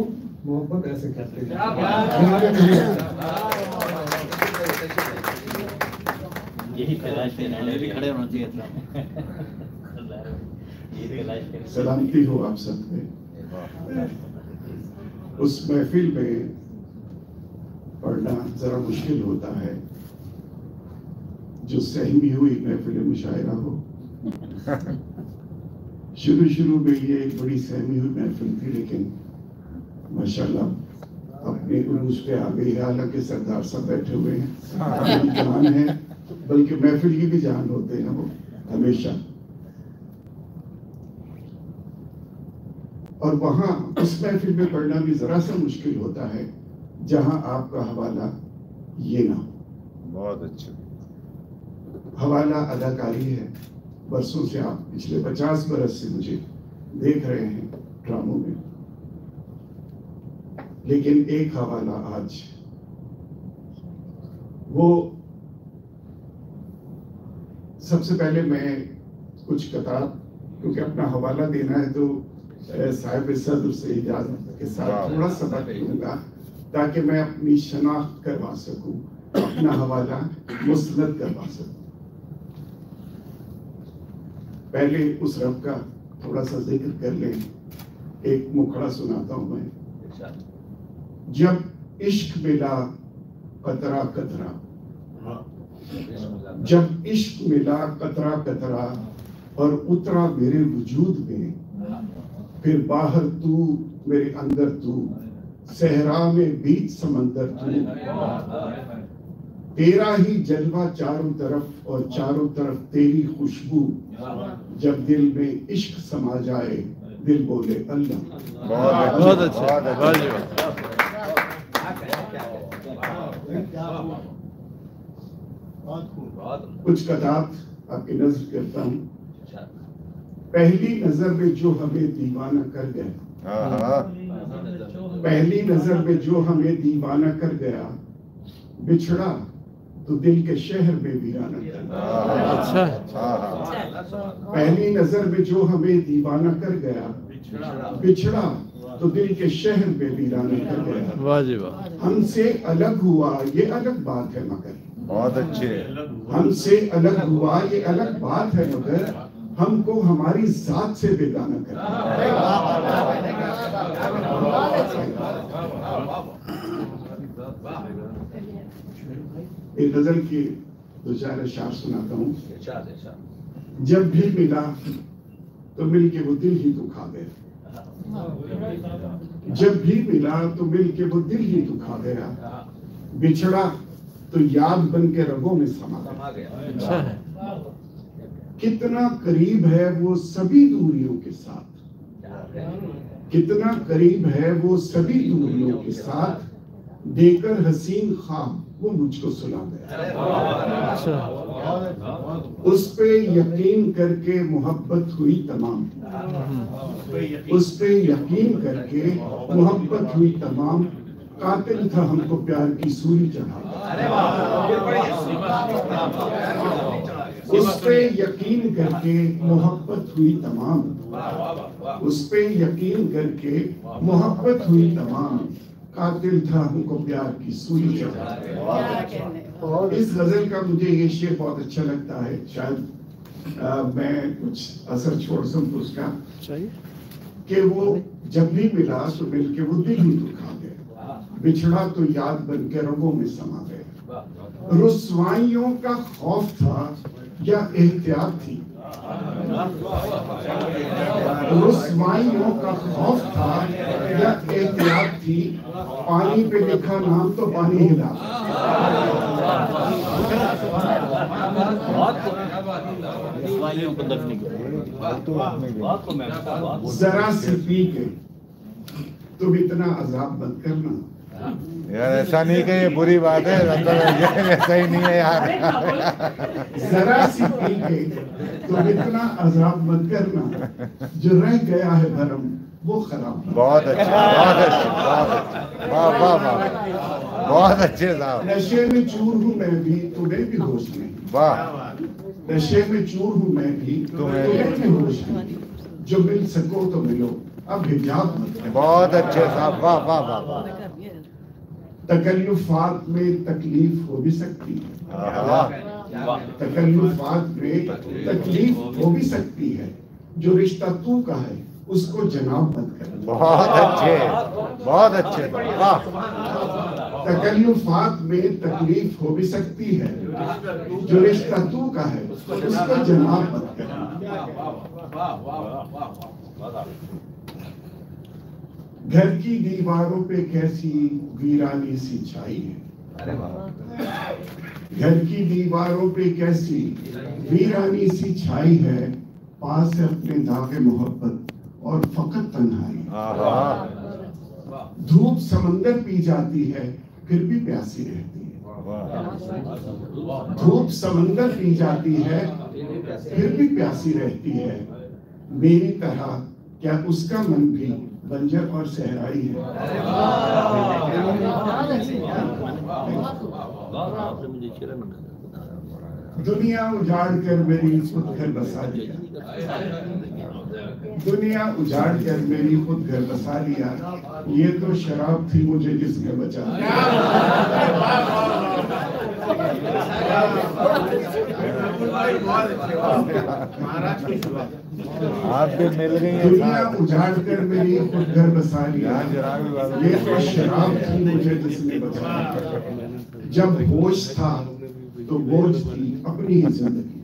मोहब्बत ऐसे करते हैं। यही तलाश है, खड़े होना चाहिए था। सलामती हो आप सब पे। उस महफिल में पढ़ना जरा मुश्किल होता है जो सहमी हुई महफिल मुशायरा हो। शुरू में ये एक बड़ी सहमी हुई महफिल थी, लेकिन माशाल्लाह अपने उरूज पे आ गई। हालांकि सरदार साहब बैठे हुए हैं, जान है, बल्कि महफिल की भी जान होते हैं वो हमेशा। और वहां उस महफिल में पढ़ना भी जरा सा मुश्किल होता है जहां आपका हवाला ये ना हो। बहुत अच्छा। हवाला अदाकारी है। बरसों से आप पिछले 50 बरस से मुझे देख रहे हैं ड्रामों में, लेकिन एक हवाला आज वो, सबसे पहले मैं कुछ किताब, क्योंकि अपना हवाला देना है तो साहिब सदर से इजाजत के साथ थोड़ा सबक दूंगा ताकि मैं अपनी शनाख्त करवा सकूं, अपना हवाला मुस्तरद करवा सकूं। पहले उस रब का थोड़ा सा जिक्र कर लें। एक मुखड़ा सुनाता हूं मैं। जब इश्क मिला कतरा कतरा, जब इश्क मिला कतरा कतरा और उतरा मेरे वजूद में, फिर बाहर तू मेरे अंदर तू, सहरा में बीच समंदर तू, तेरा ही जलवा चारों तरफ और चारों तरफ तेरी खुशबू, जब दिल में इश्क समा जाए दिल बोले अल्लाह। बहुत अच्छा, कुछ कताब आपकी नजर करता हूँ। पहली नजर में जो हमें दीवाना कर गया, पहली नजर में जो हमें दीवाना कर गया, बिछड़ा तो दिल के शहर में वीराना कर गया। अच्छा। पहली नजर में जो हमें दीवाना कर गया, बिछड़ा तो दिल के शहर में वीराना कर गया। वाह जी वाह। हमसे अलग हुआ ये अलग बात है मगर, बहुत अच्छे। हमसे अलग हुआ ये अलग बात है मगर, हमको हमारी जात से बेगाना कर एक गजल की दो चार अशार सुनाता हूँ। जब भी मिला तो मिल के वो दिल ही दुखा गया, जब भी मिला तो मिल के वो दिल ही दुखा गया, बिछड़ा तो याद बन के रगों में समा गया। कितना करीब है वो सभी दूरियों के साथ, कितना करीब है वो सभी दूरियों के साथ, देकर हसीन ख्वाब वो मुझको सुला गया। उस पे यकीन करके मोहब्बत हुई तमाम, उस पे यकीन करके मोहब्बत हुई तमाम, कातिल था हमको प्यार की सूली चढ़ा। उस पे यकीन करके मोहब्बत हुई तमाम, उस पे यकीन करके मोहब्बत हुई तमाम, कातिल था हमको प्यार की सूली चढ़ा। इस गजल का मुझे ये शेर बहुत अच्छा लगता है, शायद मैं कुछ असर छोड़ सकूं उसका, कि वो जब भी मिला तो मिल के वो दिल ही दुखा गया, बिछड़ा तो याद बन के रगों में समा गया। रुस्वाइयों का खौफ था या एहतियात थी, रुस्वाइयों का खौफ था या एहतियात थी, पानी पे लिखा नाम तो पानी हिला। जरा सी पी के तुम इतना अजाब मत करना। यार ऐसा नहीं कि ये बुरी बात है, ऐसा ही नहीं है यार। जरा सी पी के तुम इतना अजाब मत करना, जो रह गया है भरम वो खराब। बहुत अच्छे, बहुत अच्छे, बहुत अच्छे, वाह वाह वाह, बहुत अच्छे साहब। नशे में चूर हूँ मैं भी तुम्हें भी होश नहीं, वाह। नशे में चूर हूँ मैं भी तुम्हें भी होश नहीं, जो मिल सको तो मिलो अब हिजाब मत करो। बहुत अच्छे साहब, वाह वाह वाह। तकल्लुफात में तकलीफ हो भी सकती है, तकल्लुफात में तकलीफ हो भी सकती है, जो रिश्ता तू का है उसको जनाब मत कर। बहुत अच्छे, बहुत अच्छे, वाह। तकल्लुफात में तकलीफ हो भी सकती है, जो रिश्ता तू का है उसको जनाब मत कर। घर की दीवारों पे कैसी वीरानी सी छाई है, घर की दीवारों पे कैसी वीरानी सी छाई है, पास है अपने दागे मोहब्बत और फकत तन्हाई। धूप समंदर पी जाती है फिर भी प्यासी रहती है, धूप समंदर पी जाती है फिर भी प्यासी रहती है, मेरी तरह क्या उसका मन भी बंजर और सहराई है। दुनिया उजाड़ कर मेरी खुद घर बसा लिया, दुनिया उजाड़ कर मेरी खुद घर बसा लिया, ये तो शराब थी मुझे जिसने बचा लिया। आप भी मिल गई हैं। दुनिया उजाड़ कर मेरी खुद घर बसा लिया, ये तो शराब थी मुझे जिसने बचा लिया। जब होश था तो बोझ थी अपनी ही जिंदगी,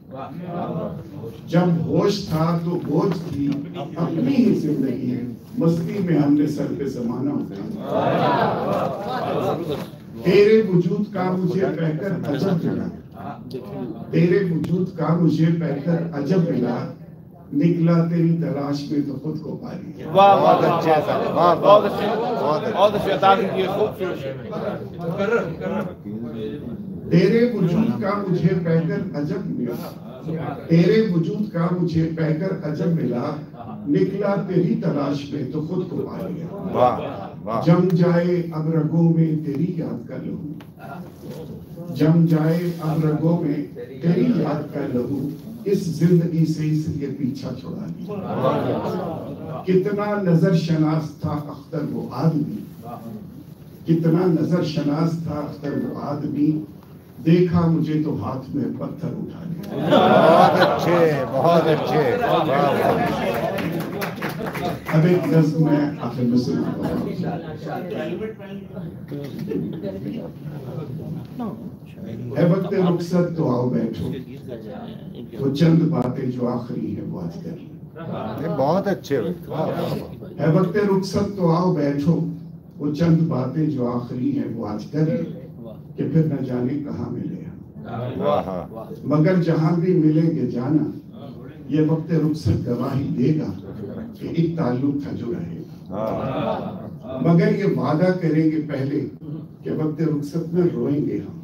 जब होश था तो बोझ थी अपनी ही जिंदगी, मस्ती में हमने सर पे जमाना उठाया। तेरे वजूद का मुझे कहकर अजब मिला, तेरे वजूद का मुझे कहकर अजब मिला, निकला तेरी तलाश में तो खुद को पा लिया। वाह बहुत अच्छे सर, वाह बहुत अच्छे, बहुत अच्छे। तेरे वजूद का मुझे कहकर अजब मिला, तेरे वजूद का मुझे कहकर अजब मिला, निकला तेरी तलाश में तो खुद को पा लिया। वाह वाह। जम जाए अब रगों में तेरी याद का लहू, जम जाए अब रगों में तेरी याद का लहू, इस जिंदगी से इसलिए पीछा छुड़ा लिया। कितना नजर शनास था अख्तर वो आदमी, कितना नजर शनास था अख्तर वो आदमी, देखा मुझे तो हाथ में पत्थर उठा लिया। बहुत अच्छे, बहुत अच्छे। अब एक नज़्म में आखिर में सुनाता हूं। है वक्त रुखसत तो आओ बैठो, वो चंद बातें जो आखिरी है वो आज कर ली। बहुत अच्छे। है वक्त रुखसत तो आओ बैठो, वो चंद बातें जो आखिरी है वो आज कर ली, कि फिर न जाने कहाँ मिले हम, मगर जहां भी मिलेंगे जाना, ये वक्त रुखसत गवाही देगा कि एक ताल्लुक था जो रहेगा। मगर ये वादा करेंगे पहले कि वक्त रुखसत में रोएंगे हम,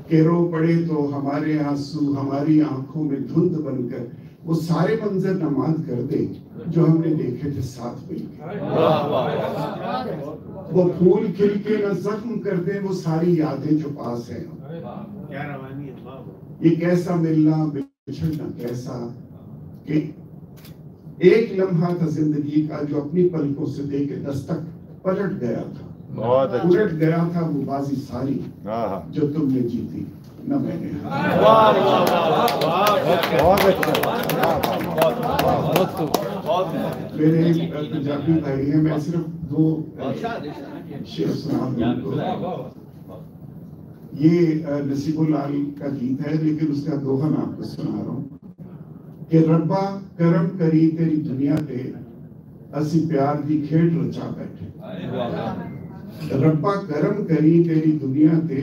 कि रो पड़े तो हमारे आंसू हमारी आंखों में धुंध बनकर वो सारे मंजर नमाज कर दे जो हमने देखे थे साथ मिलकर। वो फूल खिल के न जख्म कर दे वो सारी यादें जो पास हैं। ये कैसा मिलना बिछड़ना कैसा, कि एक लम्हा था जिंदगी का जो अपनी पलकों से दे के दस्तक पलट गया था, उलट गया था वो बाजी सारी जो तुमने जीती न मैंने। मेरे पंजाबी भाई हैं, मैं सिर्फ दो शेर सुना दूं। ये नसीबुल्लाह का गीत है, लेकिन उसका दोहा मैं आपको सुना रहा हूँ कि रब्बा करम करी तेरी दुनिया ते असी प्यार दी खेड रचा बैठे। रब्बा करम करी तेरी दुनिया ते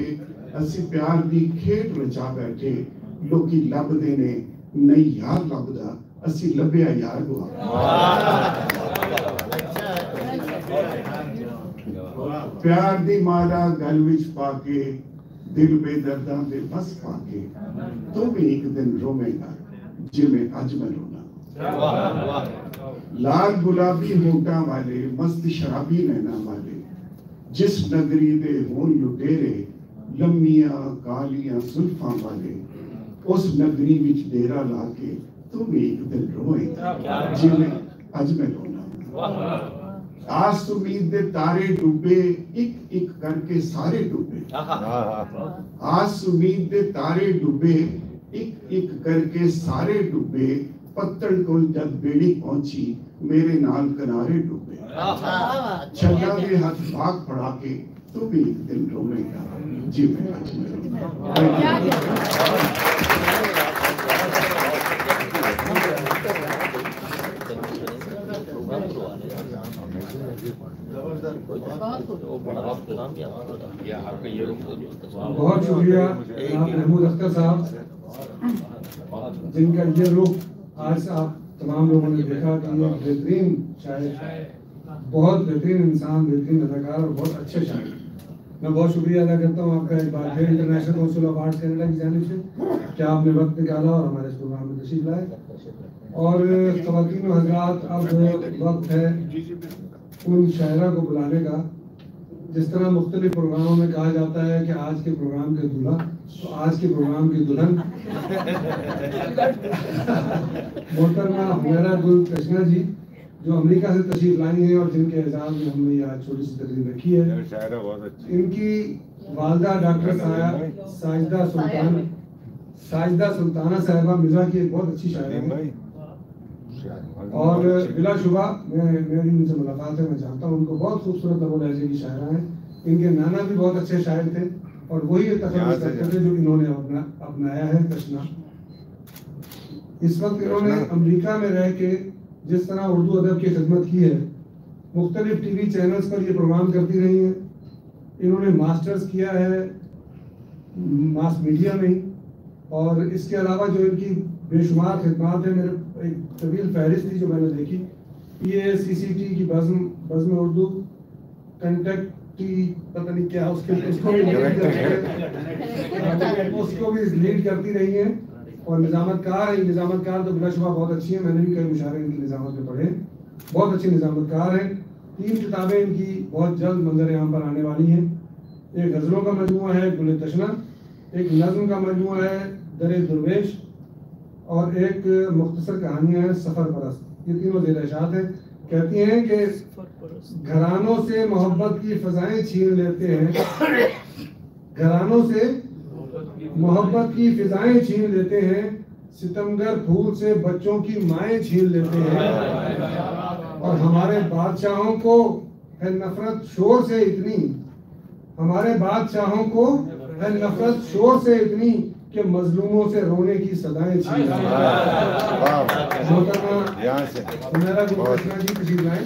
असी प्यार दी खेड रचा बैठे, लोकी लभदे ने नहीं यार लभदा असी लभया यार गुआ। प्यार दी माला गल विच पाके दिल बेदर्दां दे बस पाके, तू भी एक दिन रोवेगा जिवें अज मैं रोना। लाल गुलाबी होठां वाले मस्त शराबी नैना वाले, जिस नगरी दे होन लुटेरे लम्मियां कालियां सुल्फां वाले, उस नगरी विच डेरा लाके तू भी एक दिन रोएगा जिवें अज मैं रोना। आस उम्मीद दे तारे डूबे एक एक करके सारे डूबे, आस उम्मीद दे तारे डूबे एक एक करके सारे डूबे, पत्तन कोल जब बेड़ी पहुंची मेरे नाल किनारे डूबे। छल्ला दे हाथ भाग पड़ा के तू भी एक दिन रोएगा जिवें अज मैं रोना। बहुत शुक्रिया जनाब महमूद अख्तर साहब, जिनका ये रुख आज आप तमाम लोगों ने देखा कि ये बेहतरीन शायर बहुत बेहतरीन इंसान, बेहतरीन अदाकार और बहुत अच्छे शायर। मैं बहुत शुक्रिया अदा करता हूँ आपका एक बार फिर international council of arts Canada की जानिब से कि आपने वक्त निकाला और हमारे इस प्रोग्राम में तशरीफ लाए। और ख़वातीन और हज़रात, अब वक्त है उन शायरा को बुलाने का। जिस तरह मुख्तलिफ प्रोग्रामों में कहा जाता है कि आज के प्रोग्राम के दूल्हा, तो आज के प्रोग्राम की दुल्हन मोहतरमा हुमैरा गुल कृष्णा जी, जो अमेरिका से तशरीफ लाई हैं और जिनके एजाज़ में हमने ये आज छोटी सी तकरीर रखी है। इनकी वालदा डॉक्टर साजिदा सुल्ताना साहिबा मिर्जा की एक बहुत अच्छी शायरा है और बिलाशुबा मेरी उनसे मुलाकात है, मैं जानता हूँ उनको। बहुत खूबसूरत नबो लहजे की शायरा हैं। इनके नाना भी बहुत अच्छे शायर थे और वही तखल्लुस करते थे जो इन्होंने अपनाया है तशना। इस वक्त इन्होंने अमेरिका में रह के जिस तरह उर्दू अदब की खिदमत की है, मुख्तलिफ टीवी चैनल्स पर ये प्रोग्राम करती रही हैं। इन्होंने मास्टर्स किया है मास मीडिया में, और इसके अलावा जो इनकी बेशुमार खिदमात है, मेरे एक तवील फहरिस्त थी जो मैंने देखी। PACCT की बज़्म उर्दू, कंटेक्ट पता नहीं क्या उसको भी लीड करती रही है। और निज़ामतकार है, निज़ामतकार तो बिलाशुबा बहुत अच्छी है, मैंने भी कई मुशारे इनकी निज़ामत में पढ़े, बहुत अच्छी निज़ामतकार हैं। 3 किताबें इनकी बहुत जल्द मंजर आम पर आने वाली हैं। एक गज़लों का मजमूआ है गुल तशना, एक नज़्म का मजमूआ है दरे दुर्वेश, और एक मुख्तसर कहानियाँ हैं सफ़र परस्त। ये तीनों ज़ेर इशात हैं। कहती हैं कि घरानों से मोहब्बत की फ़ज़ाएं छीन लेते हैं, घरानों से मोहब्बत की फ़िज़ाएं छीन लेते हैं, सितमगर फूल से बच्चों की माएँ छीन लेते हैं। और हमारे बादशाहों को है नफरत शोर से इतनी, हमारे बादशाहों को है नफरत शोर से इतनी कि मजलूमों से रोने की सदाएं छीन लेते हैं। मोहतरमा हुमैरा गुल कृष्णा जी तशरीफ लाएं।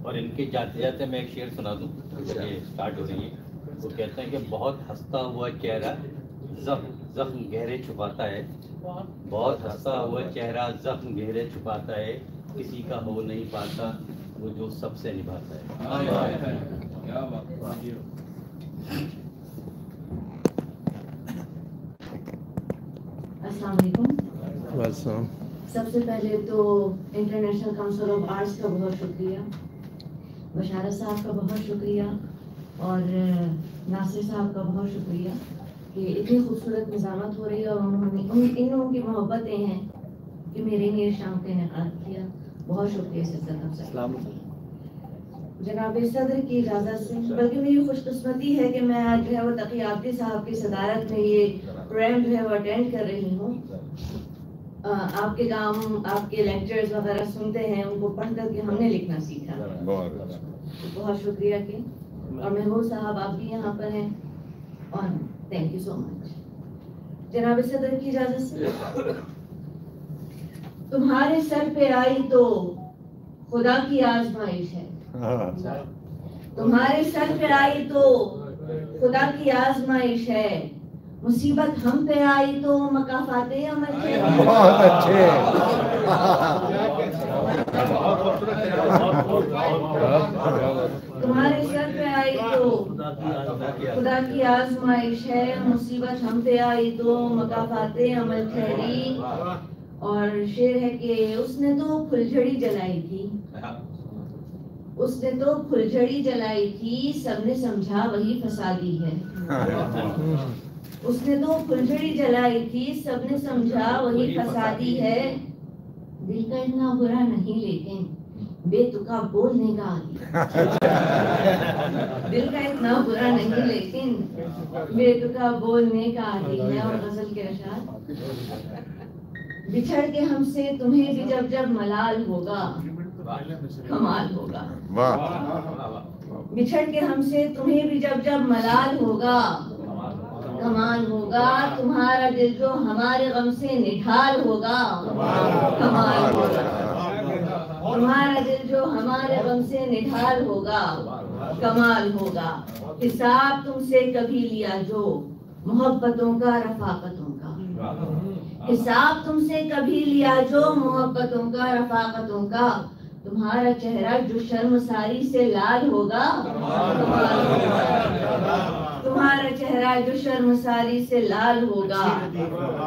और इनके जाते जाते मैं एक शेर सुना दूं, ये स्टार्ट हो रही है। वो कहते हैं कि बहुत हंसता हुआ चेहरा जख्म गहरे छुपाता है, बहुत हंसता हुआ चेहरा जख्म गहरे छुपाता है, किसी का हो नहीं पाता वो जो सबसे निभाता है। अस्सलाम वालेकुम। सबसे पहले तो इंटरनेशनल काउंसिल ऑफ आर्ट्स का बहुत शुक्रिया, बशारत साहब का बहुत शुक्रिया और नासिर साहब का बहुत शुक्रिया कि इतनी खूबसूरत निज़ामत हो रही है और उन्होंने इन उनकी मोहब्बतें हैं कि मेरे लिए शाम का इनेकाद किया। बहुत शुक्रिया सिद्दत जनाब सदर की इजाज़त से। बल्कि मेरी खुशकिस्मती है कि मैं आज जो है वो तकी आबदी साहब की सदारत में ये प्रोग्राम जो है वो अटेंड कर रही हूँ। आपके काम, आपके लेक्चर्स वगैरह सुनते हैं, उनको पढ़ करके हमने लिखना सीखा। बहुत शुक्रिया के, और महमूद साहब आप भी यहाँ पर हैं और थैंक यू सो मच। जनाब सदर की इजाज़त से। तुम्हारे सर पे आई तो खुदा की आजमाइश है, तुम्हारे सर पे आई तो खुदा की आजमाइश है, मुसीबत हम पे आई तो मकाफाते अमल है। बहुत अच्छे। तुम्हारे सर पे आई तो खुदा की आजमाइश है, मुसीबत हम पे आई तो मकाफाते अमल ठहरी। और शेर है कि उसने तो फुलझड़ी जलाई थी, उसने तो फुलझड़ी जलाई थी, सबने समझा वही फसादी है। उसने तो फुलझड़ी जलाई थी, सबने समझा वही फसादी है। दिल का इतना बुरा नहीं लेकिन बेतुका बोलने का आदी। दिल का इतना बुरा नहीं लेकिन बेतुका बोलने का आदी है। और गजल के अशार, बिछड़ के हमसे तुम्हें भी जब जब मलाल होगा कमाल होगा। बिछड़ के हमसे तुम्हें भी जब जब मलाल होगा कमाल होगा। तुम्हारा दिल जो हमारे गम से निढाल होगा कमाल होगा। तुम्हारा दिल जो हमारे गम से निढाल होगा कमाल होगा। हिसाब तुमसे कभी लिया जो मोहब्बतों का, रफाकतों का, حساب تم سے کبھی لیا جو محبتوں کا رفاقتوں کا، تمہارا چہرہ جو شرم ساری سے لال ہوگا، تمہارا چہرہ جو شرم ساری سے لال ہوگا،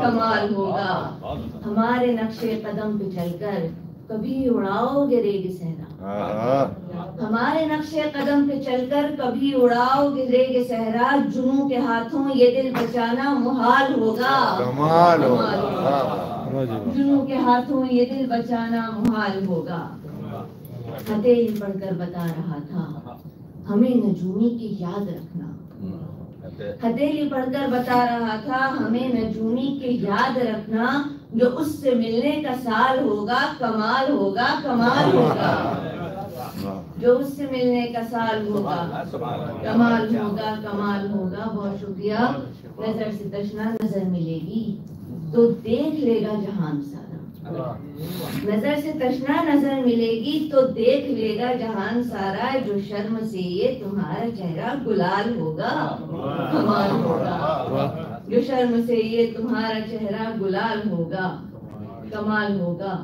کمال ہوگا۔ ہمارے نقش قدم پہ چل کر کبھی اڑاؤ گے ریگ صحرا، ہمارے نقش قدم پہ چل کر کبھی اڑاؤ گے ریگ صحرا، جنوں کے ہاتھوں یہ دل بچانا محال ہوگا، کمال ہوگا، جنوں کے ہاتھوں یہ دل بچانا محال ہوگا۔ ہتھیلی پڑھ کر بتا رہا تھا ہمیں نجومی کی یاد رکھنا، ہتھیلی پڑھ کر بتا رہا تھا ہمیں نجومی کی یاد رکھنا، جو اس سے ملنے کا سال ہوگا کمال ہوگا، کمال ہوگا، جو اس سے ملنے کا سال ہوگا کمال ہوگا، کمال ہوگا۔ بہت شکریہ۔ نظر سے تشنا نظر ملے گی تو دیکھ لے گا جہان سارا، نظر سے تشنا نظر ملے گی تو دیکھ لے گا جہان سارا، جو شرم سے یہ تمہارا چہرہ گلال ہوگا، کمال ہوگا، جو شرم سے یہ تمہارا چہرہ گلال ہوگا، کمال ہوگا۔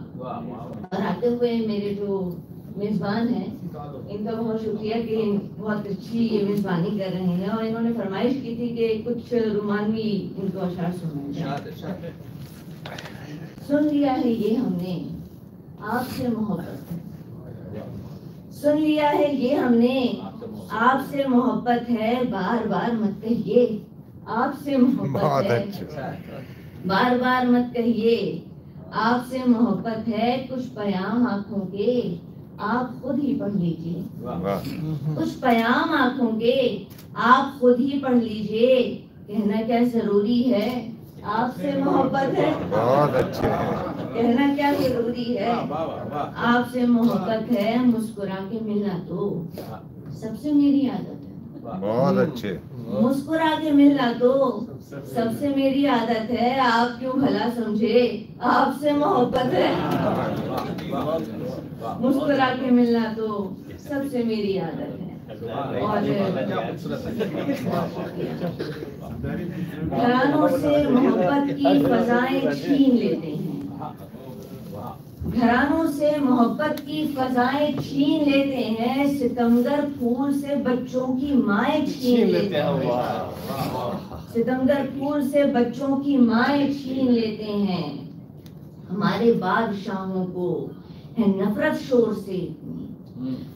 اور آتے ہوئے میرے جو میزبان ہیں ان کا بہت شکریہ کہ بہت اچھی یہ میزبانی کر رہے ہیں، اور انہوں نے فرمائش کی تھی کہ کچھ رومانوی ان کو اشعار سنائیں۔ سن لیا ہے یہ ہم نے آپ سے محبت، سن لیا ہے یہ ہم نے آپ سے محبت ہے، بار بار مت کہیے آپ سے محبت ہے، بار بار مت کہیے آپ سے محبت ہے، کچھ پیام آنکھوں کے آپ خود ہی پڑھ لیجئے، کچھ پیام آنکھوں کے آپ خود ہی پڑھ لیجئے، کہنا کیا ضروری ہے آپ سے محبت ہے، بہت اچھے، کہنا کیا ضروری ہے آپ سے محبت ہے، مسکرا کے ملنا تو سب سے میری عادت ہے، بہت اچھے، مسکرا کے ملنا تو سب سے میری عادت ہے، آپ کیوں بھلا سمجھے آپ سے محبت ہے، مسکرا کے ملنا تو سب سے میری عادت ہے۔ اور گھرانوں سے محبت کی فضائیں چھین لیتے ہیں، گھرانوں سے محبت کی فضائیں چھین لیتے ہیں، ستمگر پھول سے بچوں کی مائیں چھین لیتے ہیں، ستمگر پھول سے بچوں کی مائیں چھین لیتے ہیں، ہمارے بادشاہوں کو ہے نفرت شور سے اتنی،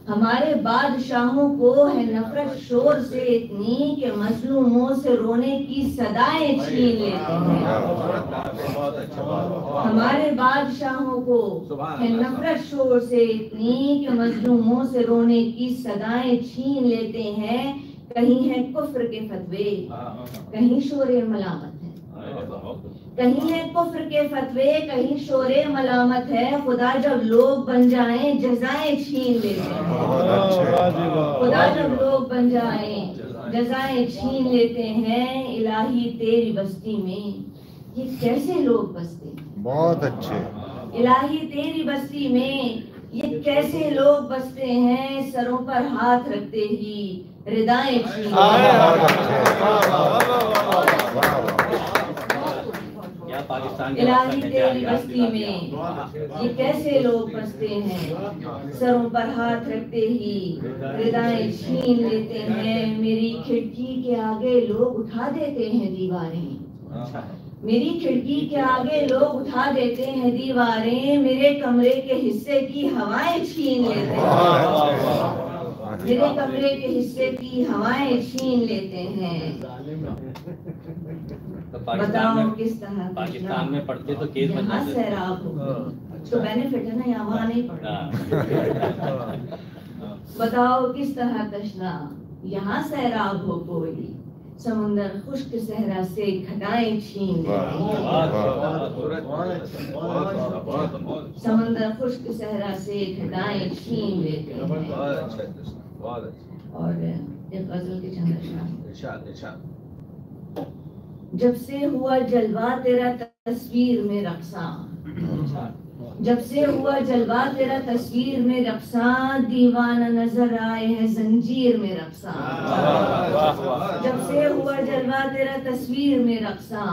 ہمارے بادشاہوں کو ہے نفرت شور سے اتنی کہ مظلوموں سے رونے کی صدائیں چھین لیتے ہیں، ہمارے بادشاہوں کو ہے نفرت شور سے اتنی کہ مظلوموں سے رونے کی صدائیں چھین لیتے ہیں، کہیں ہے کفر کے فتوے کہیں شور ملامت ہے، کہیں ہے کفر کے فتوے کہیں شور ملامت ہے، خدا جب لوگ بن جائیں جزائیں چھین لیتے ہیں، خدا جب لوگ بن جائیں جزائیں چھین لیتے ہیں، الہی تیری بستی میں یہ کیسے لوگ بستے ہیں، بہت اچھے، الہی تیری بستی میں یہ کیسے لوگ بستے ہیں، سروں پر ہاتھ رکھتے ہی ردائیں چھین الہی تیری بستی میں یہ کیسے لوگ بستے ہیں، سروں پر ہاتھ رکھتے ہی ردائیں چھین لیتے ہیں، میری کھڑکی کے آگے لوگ اٹھا دیتے ہیں دیواریں، میری کھڑکی کے آگے لوگ اٹھا دیتے ہیں دیواریں، میرے کمرے کے حصے کی ہوائیں چھین لیتے ہیں، میرے کمرے کے حصے کی ہوائیں چھین لیتے ہیں۔ بتاؤ کس طرح پاکستان میں پڑھتے تو کیس بن یہاں سیراب ہو تو بینیفٹ ہے نا، یہاں وہاں نہیں پڑھنا، بتاؤ کس طرح تشنا یہاں سیراب ہو کوئی، سمندر خشک صحرا سے گھٹائیں چھین لیتے ہیں، سمندر خشک صحرا سے گھٹائیں چھین لیتے ہیں۔ اور ایک غزل کے چند اشعار، جب سے ہوا جلوہ تیرا تصویر میں رقصاں، جب سے ہوا جلوہ تیرا تصویر میں رقصاں، دیوانہ نظر آئے ہیں زنجیر میں رقصاں۔ جب سے ہوا جلوہ تیرا تصویر میں رقصاں،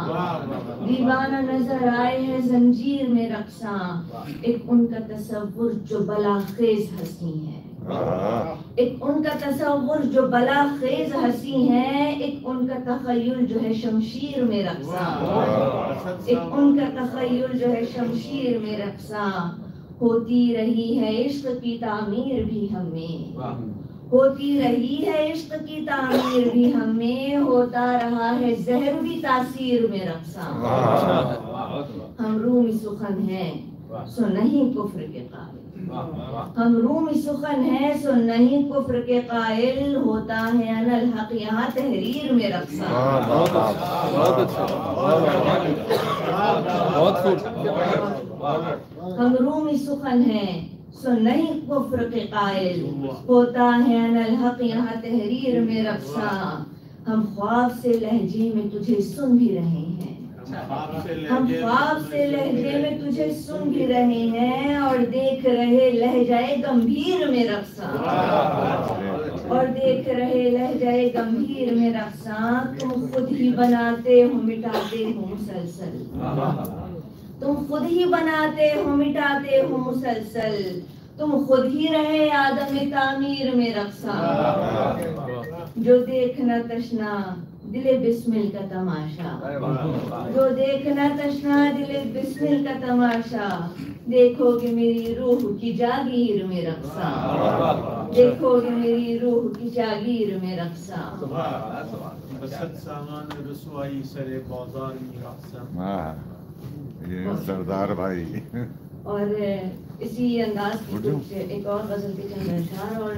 دیوانہ نظر آئے ہیں زنجیر میں رقصاں۔ ایک ان کا تصور جو بلا خیز ہنسی ہے، ایک ان کا تصور جو بلا خیز ہنسی ہے، ایک ان کا تخیل جو ہے شمشیر میں رقصاں، ایک ان کا تخیل جو ہے شمشیر میں رقصاں۔ ہوتی رہی ہے عشق کی تعمیر بھی ہمیں، ہوتی رہی ہے عشق کی تعمیر بھی ہمیں، ہوتا رہا ہے زہر بھی تاثیر میں رقصاں۔ ہم رومی سخن ہیں سو نہیں کفر کے قائل، ہم رومی سخن ہیں سو نہیں کفر کے قائل، ہوتا ہے انا الحق یہاں تحریر میں رقصاں۔ بہت اچھا، بہت خوب۔ ہم رومی سخن ہیں سو نہیں کفر کے قائل، ہوتا ہے انا الحق یہاں تحریر میں رقصاں۔ ہم خواب سے لہجے میں تجھے سن بھی رہے ہیں، ہم خواب سے لہجے میں تجھے سن بھی رہے ہیں، اور دیکھ رہے لہجۂ گمبھیر میں رقصاں، اور دیکھ رہے لہجۂ گمبھیر میں رقصاں۔ تم خود ہی بناتے ہو مٹاتے ہو مسلسل، تم خود ہی بناتے ہو مٹاتے ہو مسلسل، تم خود ہی رہے آدم تعمیر میں رقصاں۔ جو دیکھنا تشنا دل بسمل کا تماشا، جو دیکھنا تشنا دل بسمل کا تماشا، دیکھو کہ میری روح کی جاگیر میں رقصاں، دیکھو کہ میری روح کی جاگیر میں رقصاں۔ بسد سامان رسوائی سر بازار میں رقصاں۔ یہ سردار بھائی اور اسی انداز کی کچھ ایک اور غزل کے چند اشعار، اور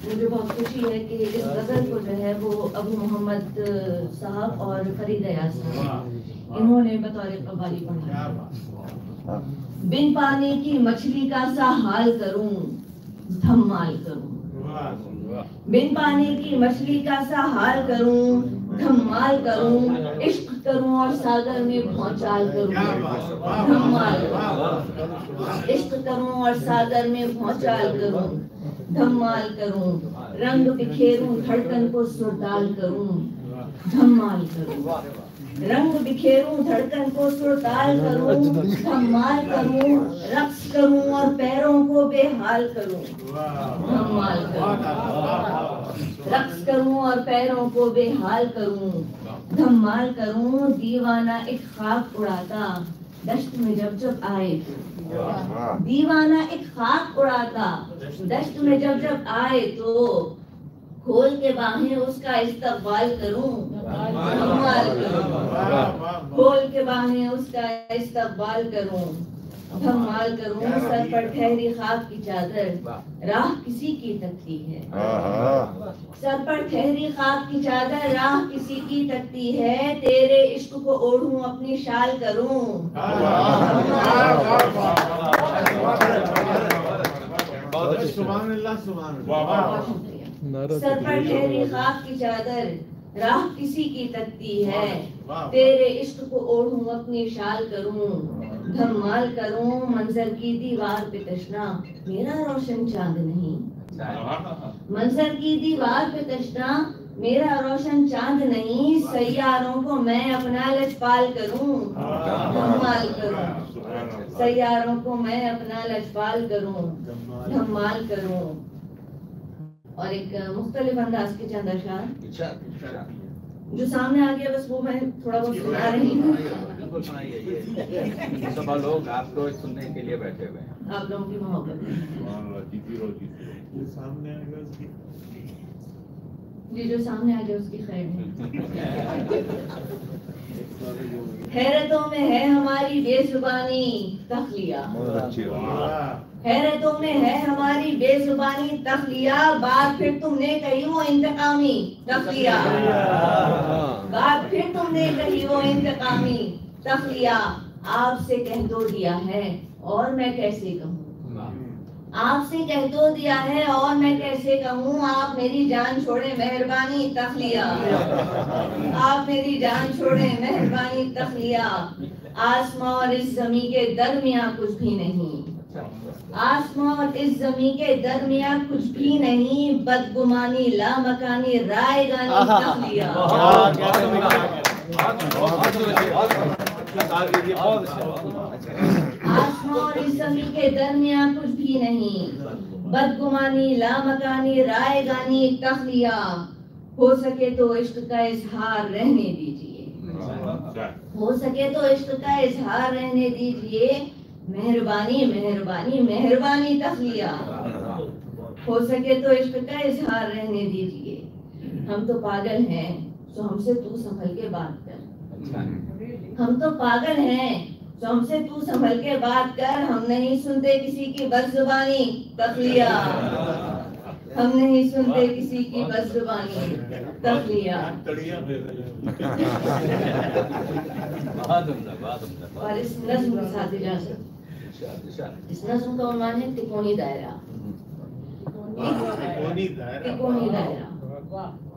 مجھے بہت خوشی ہے کہ اس غزل کو جو ہے وہ ابو محمد صاحب اور فرید ایاز صاحب انہوں نے بطور قوالی پڑھا۔ بن پانی کی مچھلی کا سا حال کروں دھمال کروں، بن پانی کی مچھلی کا سا حال کروں دھمال کروں، عشق کروں اور ساگر میں بھونچال کروں دھمال کروں، عشق کروں اور ساگر میں بھونچال کروں دھمال کروں، رنگ بکھیروں دھڑکن کو سرتال کروں دھمال کروں، رنگ بکھیروں دھڑکن کو سرتال کروں دھمال کروں، رقص کروں اور پیروں کو بے حال کروں دھمال کروں، رقص کروں اور پیروں کو بے حال کروں دھمال کروں۔ دیوانہ ایک خاک اڑاتا دشت میں جب جب آئے تو، دیوانہ ایک خاک اڑاتا دشت میں جب جب آئے تو، کھول کے باہیں اس کا استقبال کروں دھمال کروں، کھول کے باہیں اس کا استقبال کروں دھمال کروں۔ سر پر ٹھہری خاک کی چادر راہ کسی کی تکتی ہے، سر پر ٹھہری خاک کی چادر راہ کسی کی تکتی ہے، تیرے عشق کو اوڑھوں اپنی شال کروں سبحان اللہ سبحان اللہ۔ سر پر ٹھہری خاک کی چادر راہ کسی کی تکتی ہے، تیرے عشق کو اوڑھوں اپنی شال کروں دھمال کروں۔ منظر کی دیوار پہ تشنا میرا روشن چاند نہیں، منظر کی دیوار پہ تشنا میرا روشن چاند نہیں، سیاروں کو میں اپنا لجپال کروں دھمال کروں، سیاروں کو میں اپنا لجپال کروں دھمال کروں۔ اور ایک مختلف انداز کے چند اشعار جو سامنے آ گیا بس وہ میں تھوڑا بہت سنا رہی ہوں۔ سب لوگ آپ کو سننے کے لیے بیٹھے ہوئے ہیں، آپ لوگوں کی محبت جی جو سامنے آ گیا اس کی خیر ہے۔ حیرتوں میں ہے ہماری بے زبانی تخلیہ، حیرتوں میں ہے ہماری بے زبانی تخلیہ، بات پھر تم نے کہی وہ انتقامی تخلیہ، بات پھر تم نے کہی وہ انتقامی تخلیہ، آپ سے کہہ دو دیا ہے اور میں کیسے کہوں، آپ سے کہہ دو دیا ہے اور میں کیسے کہوں، آپ میری جان چھوڑے مہربانی تخلیہ، آپ میری جان چھوڑے مہربانی تخلیہ، आसमां और इस जमी के दरमियां कुछ भी नहीं, आसमां और इस जमी के दरमियां कुछ भी नहीं, बदगुमानी लामकानी रायगानी तख्लिया। आसमां और इस जमी के दरमियां कुछ भी नहीं, बदगुमानी लामकानी रायगानी तख्लिया। हो सके तो इश्क का इजहार रहने दीजिए, हो सके तो इश्क का इजहार रहने दीजिए, मेहरबानी मेहरबानी मेहरबानी तख्लिया। हो सके तो इश्क का इजहार रहने दीजिए। हम तो पागल हैं तो हमसे तू संभल के बात कर, हम तो पागल हैं तो हमसे तू संभल के बात कर। हम नहीं सुनते किसी की बदजुबानी तख्लिया, हम नहीं सुनते किसी की बदजुबानी तख्लिया। और इस नज़्म के साथ इजाज़त। इस नज़्म का उन्वान है तिकोनी दायरा। तिकोनी दायरा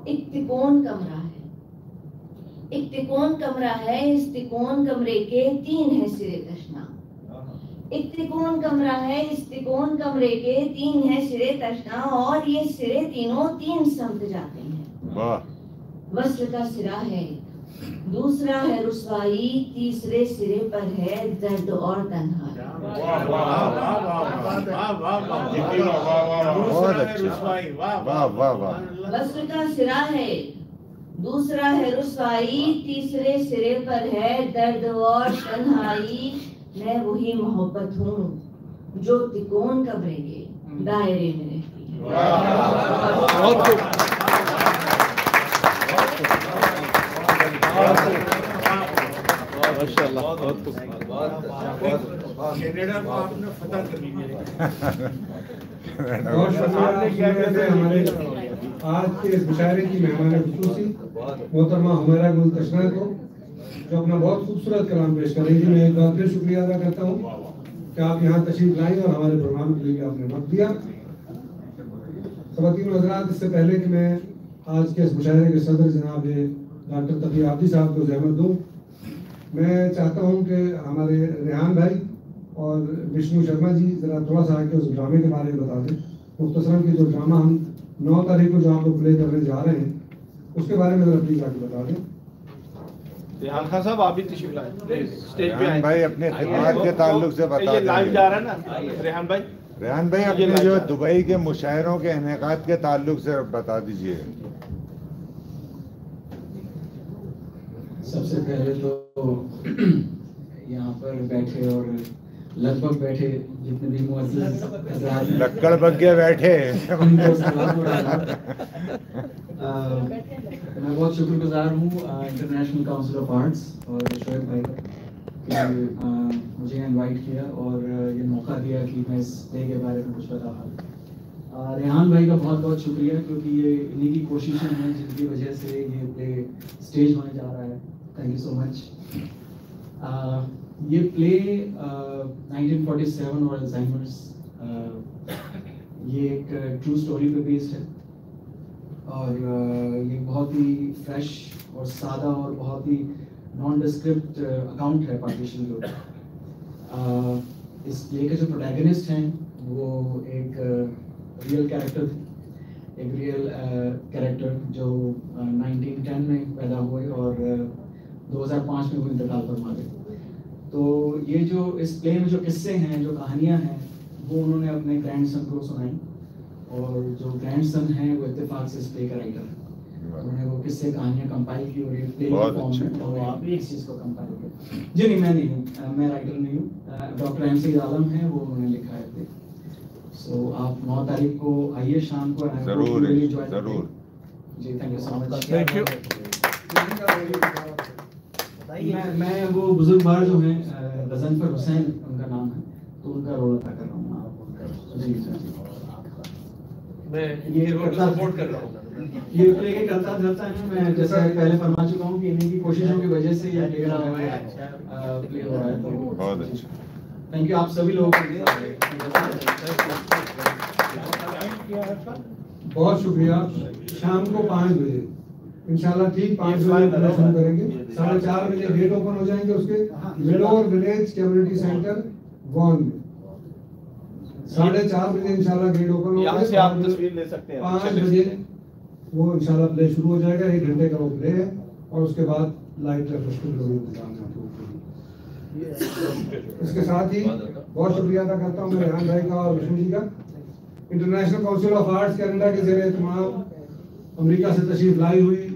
एक तिकोन कमरा है, एक तिकोन कमरा है, इस तिकोन कमरे के 3 है सिरे तशना। एक तिकोन कमरा है, इस तिकोन कमरे के 3 है सिरे तशना, और ये सिरे तीनों 3 समत जाते हैं। वस्ल का सिरा है, दूसरा है रुसवाई, तीसरे सिरे पर है दर्द और तन्हाई। वस्ल का सिरा है, दूसरा है रुसवाई, तीसरे सिरे पर है दर्द और तन्हाई। मैं वही मोहब्बत हूँ जो तिकोन कमरे के दायरे में रहती है। आज के इस मुशायरे की मेहमान खुसूसी मोहतरमा हुमैरा गुल तशना को, जो अपना बहुत खूबसूरत कलाम पेश कर रही थी। मैं एक बार फिर शुक्रिया अदा करता हूँ कि आप यहाँ तशरीफ लाई और हमारे प्रोग्राम के लिए आपने वक्त दिया। ख़वातीन हज़रात, इससे पहले कि मैं आज के इस मुशायरे के सदर जनाब डॉक्टर तकी आब्दी साहब को ज़हमत दूँ, मैं चाहता हूँ कि हमारे रेहान भाई और विष्णु शर्मा जी ज़रा थोड़ा सा आके उस ड्रामे के बारे में बता दें। मुख्तसरन की जो ड्रामा हम 9 तारीख को जो आप लोग प्ले करने जा रहे हैं उसके बारे में ज़रा प्लीज़ आके बता दें। रेहान खान साहब आप भी तशरीफ लाएं, प्लीज स्टेज पे आएं। भाई अपने खिदमत के ताल्लुक से बता ये लाइव जा रहा है ना रेहान भाई। रेहान भाई अपने जो दुबई के मुशायरों के इनेकाद के ताल्लुक से बता दीजिए। सबसे पहले तो यहाँ पर बैठे और लगभग बैठे जितने भी मुअज़्ज़िज़ हज़रात लक्कड़ बग्गे बैठे उनको सलाम और आदाब। मैं बहुत शुक्रगुजार हूँ इंटरनेशनल काउंसिल ऑफ आर्ट्स और शोएब भाई का कि मुझे इनवाइट किया और ये मौका दिया कि मैं इस प्ले के बारे में कुछ बता पाऊँ। रेहान भाई का बहुत बहुत शुक्रिया, क्योंकि ये इन्हीं की कोशिशें हैं जिनकी वजह से ये प्ले स्टेज होने जा रहा है। Thank you so much. ये प्ले 1947 और अल्जाइमर्स, ये एक ट्रू स्टोरी पे बेस्ड है और ये बहुत ही फ्रेश और सादा और बहुत ही नॉन डिस्क्रिप्ट अकाउंट है पार्टीशन के ऊपर। इस प्ले के जो प्रोटैगनिस्ट हैं वो एक रियल कैरेक्टर थे, एक रियल कैरेक्टर जो 1910 में पैदा हुए और 2005 में वो इंतकाल फरमा गए। तो ये जो इस प्ले में जो किस्से हैं, जो कहानियाँ हैं, वो उन्होंने अपने ग्रैंडसन को सुनाई और जो ग्रैंडसन हैं वो इत्तेफाक से इस प्ले का राइटर है। उन्होंने वो किस्से कहानियाँ कंपाइल की और ये प्ले की फॉर्म में और आप भी इस चीज़ को कंपाइल किया। जी नहीं, मैं नहीं हूँ, मैं राइटर नहीं हूँ, डॉक्टर MC आलम हैं, वो उन्होंने लिखा है प्ले। सो आप 9 तारीख को आइए शाम को। जरूर ji, thank you so much. Thank you. मैं वो बुजुर्ग बार जो हैं गजनफर हुसैन उनका नाम है, तो उनका रोल अदा कर रहा हूँ। मैं ये रोल सपोर्ट कर रहा हूँ। ये प्ले के करता धरता है। मैं जैसे पहले फरमा चुका हूँ कि इन्हीं की कोशिशों की वजह से ये प्ले हो रहा है। बहुत अच्छा, थैंक यू आप सभी लोगों के लिए। बहुत शुक्रिया। शाम को 5 बजे इंशाल्लाह ठीक 5 बजे शुरू करेंगे, 4:30 बजे गेट ओपन हो जाएंगे उसके विलोर विलेज कम्युनिटी सेंटर वन में। 4:30 बजे इंशाल्लाह गेट ओपन होगा। यहाँ से आप तस्वीर ले सकते हैं। 5 बजे वो इंशाल्लाह प्ले शुरू हो जाएगा, 1 घंटे का वो प्ले है और उसके बाद लाइट रिफ्रेशमेंट का भी इंतजाम है। इसके साथ ही बहुत शुक्रिया अदा करता हूँ मैं रेहान भाई का और विष्णु जी का। International council of arts Canada के ज़रिए तमाम अमेरिका से तशरीफ लाई हुई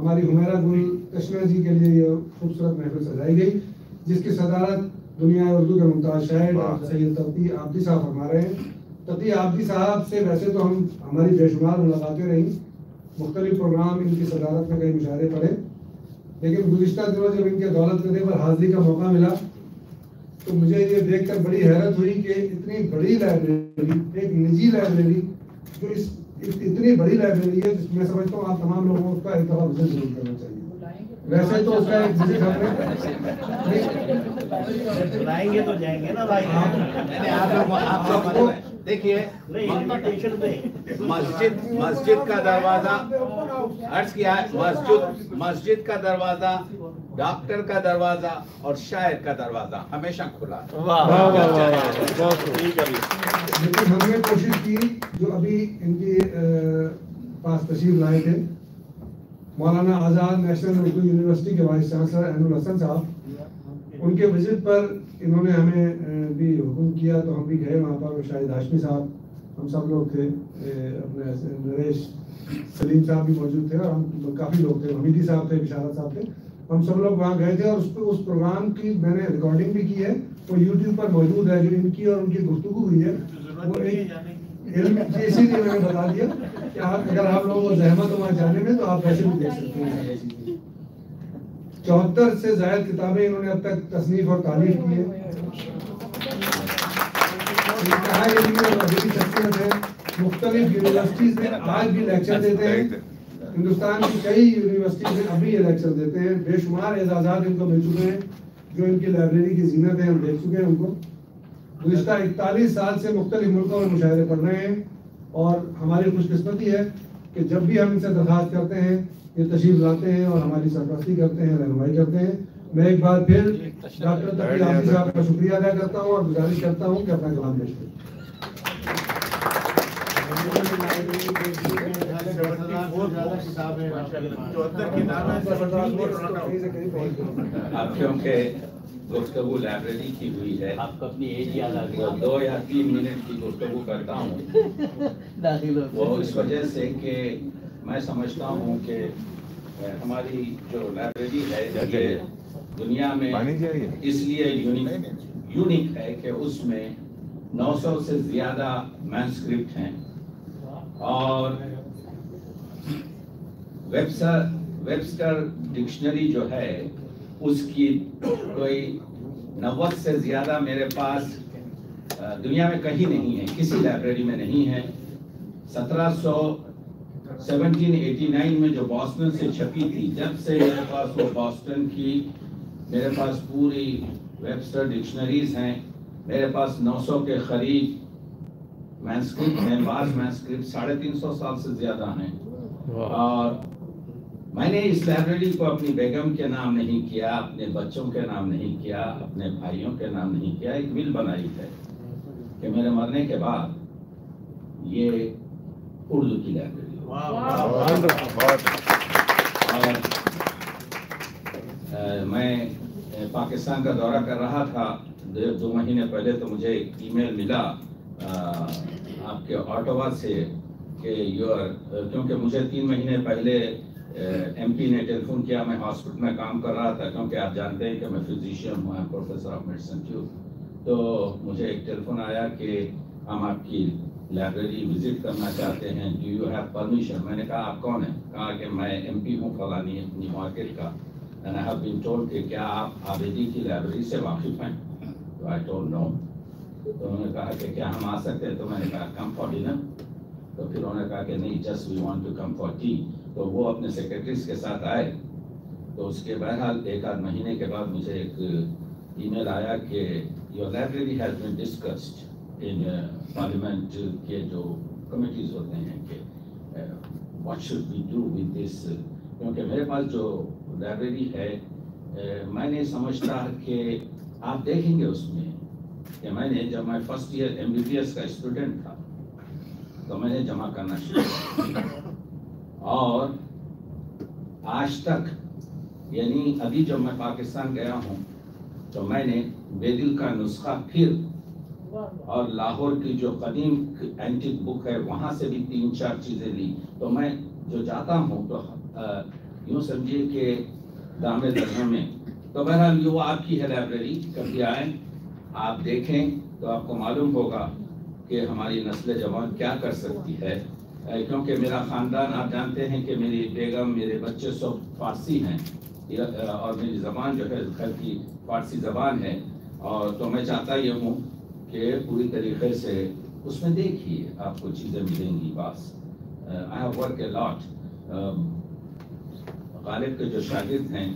हमारी हुमैरा गुल कृष्णा जी के लिए ये खूबसूरत महफिल सजाई गई, जिसकी सदारत दुनिया उर्दू के मुमताज़ शायर सैयद तकी आबदी साहब फरमा रहे हैं। तकी आबदी साहब से वैसे तो हमारी बेशुमार मुलाकातें रहीं, मुख्तलिफ प्रोग्राम इनकी सदारत में कई मुशाहरे पड़े, लेकिन गुज़िश्ता दिनों जब इनके दौलत कदे पर हाज़िरी का मौका मिला तो मुझे ये देखकर बड़ी हैरत हुई कि इतनी बड़ी लाइब्रेरी, एक निजी लाइब्रेरी जो इतनी बड़ी लाइब्रेरी है, जिसमें समझता हूँ आप तमाम लोगों को उसका एक दफ़ा विजिट जरूर करना चाहिए। वैसे तो उसका एक विजिट बुलाएंगे तो जाएंगे ना भाई। आप लोग देखिए, मस्जिद का दरवाजा अर्ज किया है, मस्जिद का दरवाजा, डॉक्टर का दरवाजा और शायर का दरवाजा हमेशा खुला है। लेकिन हमने कोशिश की, जो अभी इनकी पास तशरीफ लाए थे मौलाना आज़ाद नेशनल उर्दू यूनिवर्सिटी के वाइस चांसलर एनुल हसन साहब, उनके विजिट पर इन्होंने हमें भी हुक्म किया तो हम भी गए वहाँ पर। शाहिद हाशमी साहब, हम सब लोग थे, अपने नरेश सलीम साहब भी मौजूद थे और हम काफ़ी लोग थे, हमीदी साहब थे, बिशारत साहब थे, हम सब लोग वहाँ गए थे और उस प्रोग्राम की मैंने रिकॉर्डिंग भी की है, वो यूट्यूब पर मौजूद है। जो इनकी और उनकी गुफ्तगू हुई है वो इसीलिए मैंने बता दिया कि अगर आप लोगों को जहमत हो वहाँ जाने में तो आप वैसे भी देख सकते हैं। 74 से ज़ायद किताबें इन्होंने अब तक तसनीफ और तालीफ की है। मुख्तलिफ यूनिवर्सिटीज में आज भी लेक्चर देते हैं, हिंदुस्तान की कई यूनिवर्सिटीज में अभी ये लेक्चर देते हैं। बेशुमार एजाज़ात इनको मिल चुके हैं, जो इनकी लाइब्रेरी की जीनत है, हम देख चुके हैं उनको। गुज़िश्ता 41 साल से मुख्तलिफ मुल्कों में मुशाहरे पढ़ रहे हैं और हमारी खुशकिस्मती है कि जब भी हम इनसे दरख्वास्त करते हैं ये तशरीफ लाते हैं और हमारी सरपरस्ती करते हैं, रहनुमाई करते हैं। मैं एक बार फिर डॉक्टर तकी आबदी साहब का शुक्रिया अदा करता हूँ और गुजारिश करता हूँ कि अपना कलाम पेश करें। अब क्योंकि गुफ्तगू लाइब्रेरी की हुई है, आपको अपनी एज याद आ गई। 2 या 3 मिनट की गुफ्तगू करता हूँ वो इस वजह से कि मैं समझता हूँ कि हमारी जो लाइब्रेरी है ये दुनिया में इसलिए यूनिक है कि उसमें 900 से ज़्यादा मैनस्क्रिप्ट हैं और वेबस्टर डिक्शनरी जो है उसकी कोई 90 से ज़्यादा मेरे पास दुनिया में कहीं नहीं है, किसी लाइब्रेरी में नहीं है। 1789 में जो बॉस्टन से छपी थी, जब से मेरे पास वो बॉस्टन की मेरे पास पूरी वेबस्टर डिक्शनरीज हैं। मेरे पास 900 के करीब मैनस्क्रिप्ट हैं, बाज़ मैनस्क्रिप्ट 350 साल से ज़्यादा हैं। और मैंने इस लाइब्रेरी को अपनी बेगम के नाम नहीं किया, अपने बच्चों के नाम नहीं किया, अपने भाइयों के नाम नहीं किया। एक विल बनाई है कि मेरे मरने के बाद ये उर्दू की लाइब्रेरी और मैं पाकिस्तान का दौरा कर रहा था 2 महीने पहले, तो मुझे एक ईमेल मिला आपके ऑटोवा से कि क्योंकि मुझे 3 महीने पहले एमपी ने टेलीफोन किया। मैं हॉस्पिटल में काम कर रहा था, क्योंकि आप जानते हैं कि मैं फिजिशियन हूँ, प्रोफेसर ऑफ मेडिसिन क्यों। तो मुझे एक टेलीफोन आया कि हम आपकी लाइब्रेरी विजिट करना चाहते हैं, डू यू हैव परमिशन। मैंने कहा आप कौन हैं? कहा कि मैं एमपी हूँ फलानी न्यू मार्केट का, and I have been told कि क्या आप आबेदी की लाइब्रेरी से वाकिफ हैं? तो आई टोल्ड नो। तो उन्होंने कहा कि क्या हम आ सकते हैं? तो मैंने कहा कम फॉर डिनर। तो फिर उन्होंने कहा कि नहीं, just we want to come for tea. तो वो अपने सेक्रेटरीज के साथ आए। तो उसके बहरहाल 1 आध महीने के बाद मुझे एक ईमेल आया कि your library has been discussed in parliament के जो कमिटीज होते हैं कि what should we do with this क्योंकि मेरे पास जो लाइब्रेरी है मैं नहीं समझता कि आप देखेंगे उसमें कि मैंने जब मैं फर्स्ट ईयर MBBS का स्टूडेंट था तो मैंने जमा करना शुरू किया और आज तक, यानी अभी जब मैं पाकिस्तान गया हूँ तो मैंने बेदिल का नुस्खा फिर और लाहौर की जो कदीम एंटिक बुक है वहाँ से भी 3-4 चीज़ें ली। तो मैं जो जाता हूँ तो यूँ समझिए कि दामे दरगाह में, तो बहरहाल ये वो आपकी है लाइब्रेरी, कभी आए आप देखें तो आपको मालूम होगा कि हमारी नस्ल जवान क्या कर सकती है। क्योंकि मेरा ख़ानदान आप जानते हैं कि मेरी बेगम, मेरे बच्चे सब फारसी हैं और मेरी ज़बान जो है घर की फारसी ज़बान है, और तो मैं चाहता ये हूँ कि पूरी तरीके से उसमें देखिए आपको चीज़ें मिलेंगी। बस I have work a lot. Ghalib के जो शागिर्द हैं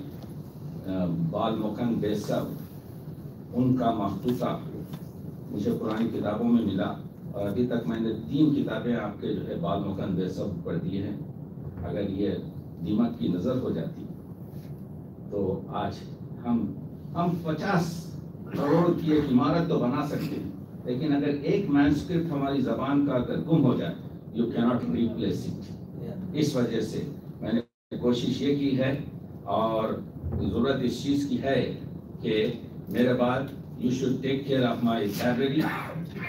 बाल मुकन बेसब, उनका मखतूता मुझे पुरानी किताबों में मिला और अभी तक मैंने 3 किताबें आपके जो है बाल मुकन बेसब पढ़ दी हैं। अगर ये दीमक की नज़र हो जाती तो आज हम 50 करोड़ की एक इमारत तो बना सकते हैं, लेकिन अगर एक मैन्युस्क्रिप्ट हमारी ज़बान का अगर गुम हो जाए, यू कैनॉट रिप्लेस इट। इस वजह से मैंने कोशिश ये की है और ज़रूरत इस चीज़ की है कि मेरे बाद you should take care of my library.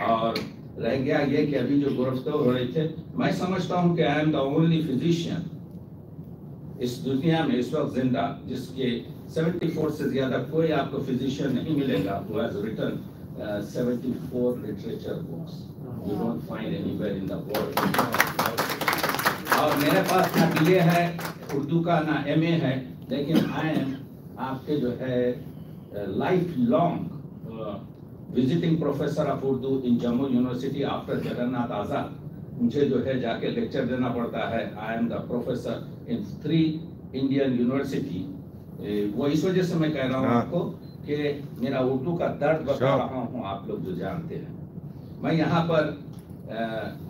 और रह गया ये कि अभी जो गुफ्तगू हो रहे थे, मैं समझता हूँ कि आई एम द ओनली फिजिशियन इस दुनिया में इस वक्त जिंदा जिसके 74 से ज़्यादा कोई आपको फिजिशियन नहीं मिलेगा who has written 74 literature books. You don't find anywhere in the world. और मेरे पास ना BA है उर्दू का, ना MA है, लेकिन आई एम आपके जो है life long visiting professor of Urdu in Jammu university after Jagannath Azad. मुझे जो है जाके लेक्चर देना पड़ता है। I am the professor in 3 Indian university. वो इस वजह से मैं कह रहा हूँ आपको कि मेरा उर्दू का दर्द बता रहा हूँ, आप लोग जो जानते हैं। मैं यहाँ पर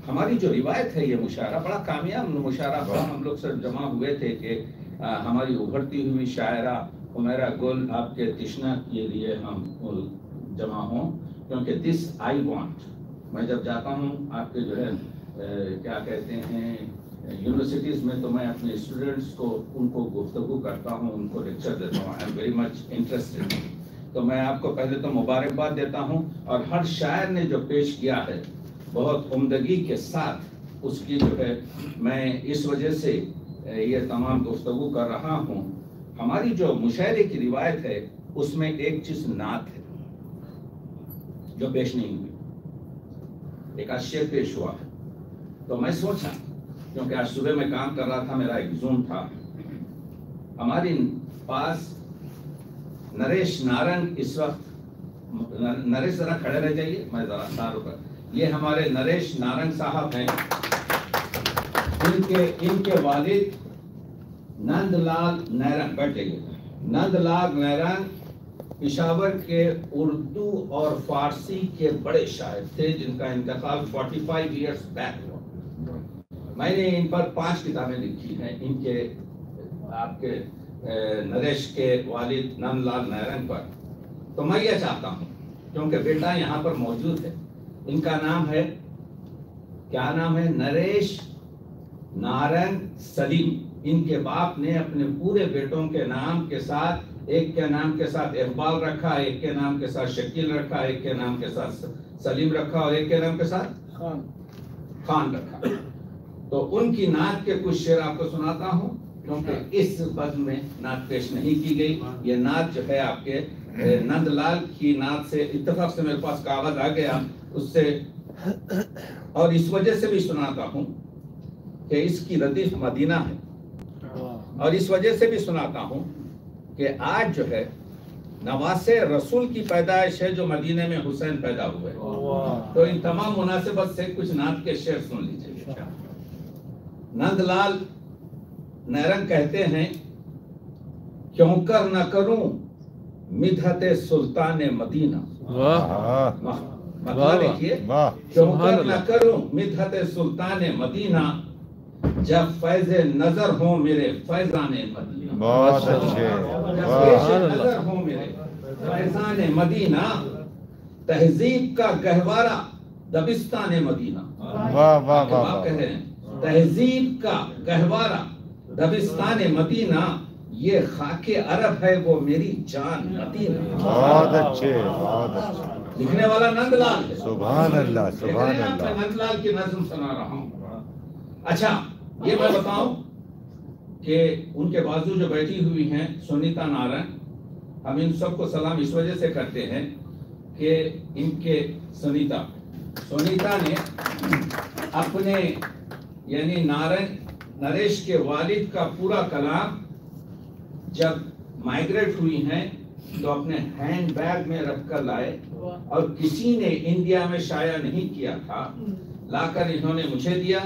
हमारी जो रिवायत है, ये मुशायरा बड़ा कामयाब मुशायरा हुआ। हम लोग सब जमा हुए थे कि हमारी उभरती हुई शायरा हुमैरा गुल आपके तिश्ना के लिए हम जमा हों, क्योंकि दिस आई वांट। मैं जब जाता हूँ आपके जो है क्या कहते हैं यूनिवर्सिटीज़ में, तो मैं अपने स्टूडेंट्स को उनको गुफ्तगू करता हूँ, उनको लेक्चर देता हूँ। I am very much interested. तो मैं आपको पहले तो मुबारकबाद देता हूँ, और हर शायर ने जो पेश किया है बहुत उम्दगी के साथ, उसकी जो है मैं इस वजह से ये तमाम गुफ्तगू कर रहा हूँ। हमारी जो मुशायरे की रिवायत है उसमें एक चीज़ नात है जो पेश नहीं हुई, एक आशय पेश हुआ है। तो मैं सोचा, क्योंकि आज सुबह मैं काम कर रहा था, मेरा एक जूम था, हमारे पास नरेश नारंग इस वक्त, नरेश जरा खड़े रह जाइए, मैं जरा सारों पर, ये हमारे नरेश नारंग साहब हैं। इनके वालिद नंदलाल नारंग, बैठ जाइए, नंदलाल नारंग पेशावर के उर्दू और फारसी के बड़े शायर थे, जिनका इंतकाल 45 इयर्स बैक हुआ। मैंने इन पर 5 किताबें लिखी हैं, इनके आपके नरेश के वालिद नंदलाल नारंग पर। तो मैं ये चाहता हूँ, क्योंकि बेटा यहाँ पर मौजूद है, इनका नाम है, क्या नाम है, नरेश नारंग सलीम। इनके बाप ने अपने पूरे बेटों के नाम के साथ, एक के नाम के साथ इकबाल रखा, एक के नाम के साथ शकील रखा, एक के नाम के साथ सलीम रखा, और एक के नाम के साथ खान रखा। तो उनकी नात के कुछ शेर आपको सुनाता हूँ, क्योंकि इस बज़्म में नात पेश नहीं की गई। ये नात जो है आपके नंदलाल की नात से इत्तेफाक से मेरे पास कागज आ गया उससे, और इस वजह से भी सुनाता हूँ कि इसकी रदीफ मदीना है, और इस वजह से भी सुनाता हूँ कि आज जो है नवासे रसूल की पैदाइश है, जो मदीने में हुसैन पैदा हुए। तो इन तमाम मुनासिबत से कुछ नात के शेर सुन लीजिए। नंदलाल नारंग कहते हैं, क्यों कर न करूं मिदहते सुल्तान मदीना। मतलब देखिए, क्यों कर न करूं मिदहते सुल्तान मदीना, जब फैज नजर हो मेरे फैजान मदीना। बहुत अच्छे, नजर हो मेरे फैजान मदीना, तहजीब का गहवारा दबिस्तान मदीना। वाह वाह वाह, कह रहे हैं तहजीब का गहवारा दबिस्तान मदीना, ये खाके अरब है वो मेरी जान मदीना। बहुत अच्छे, बहुत अच्छे। लिखने वाला नंदलाल है। सुभान अल्लाह, सुभान अल्लाह। मैं नंदलाल की नज़्म सुना रहा हूँ। अच्छा, ये मैं बताऊं कि उनके बाजू जो बैठी हुई हैं सुनीता नारायण, हम इन सबको सलाम इस वजह से करते हैं कि इनके सुनीता ने अपने यानी नरेश के वालिद का पूरा कलाम जब माइग्रेट हुई हैं तो अपने हैंड बैग में रखकर लाए, और किसी ने इंडिया में शाया नहीं किया था, लाकर इन्होंने मुझे दिया।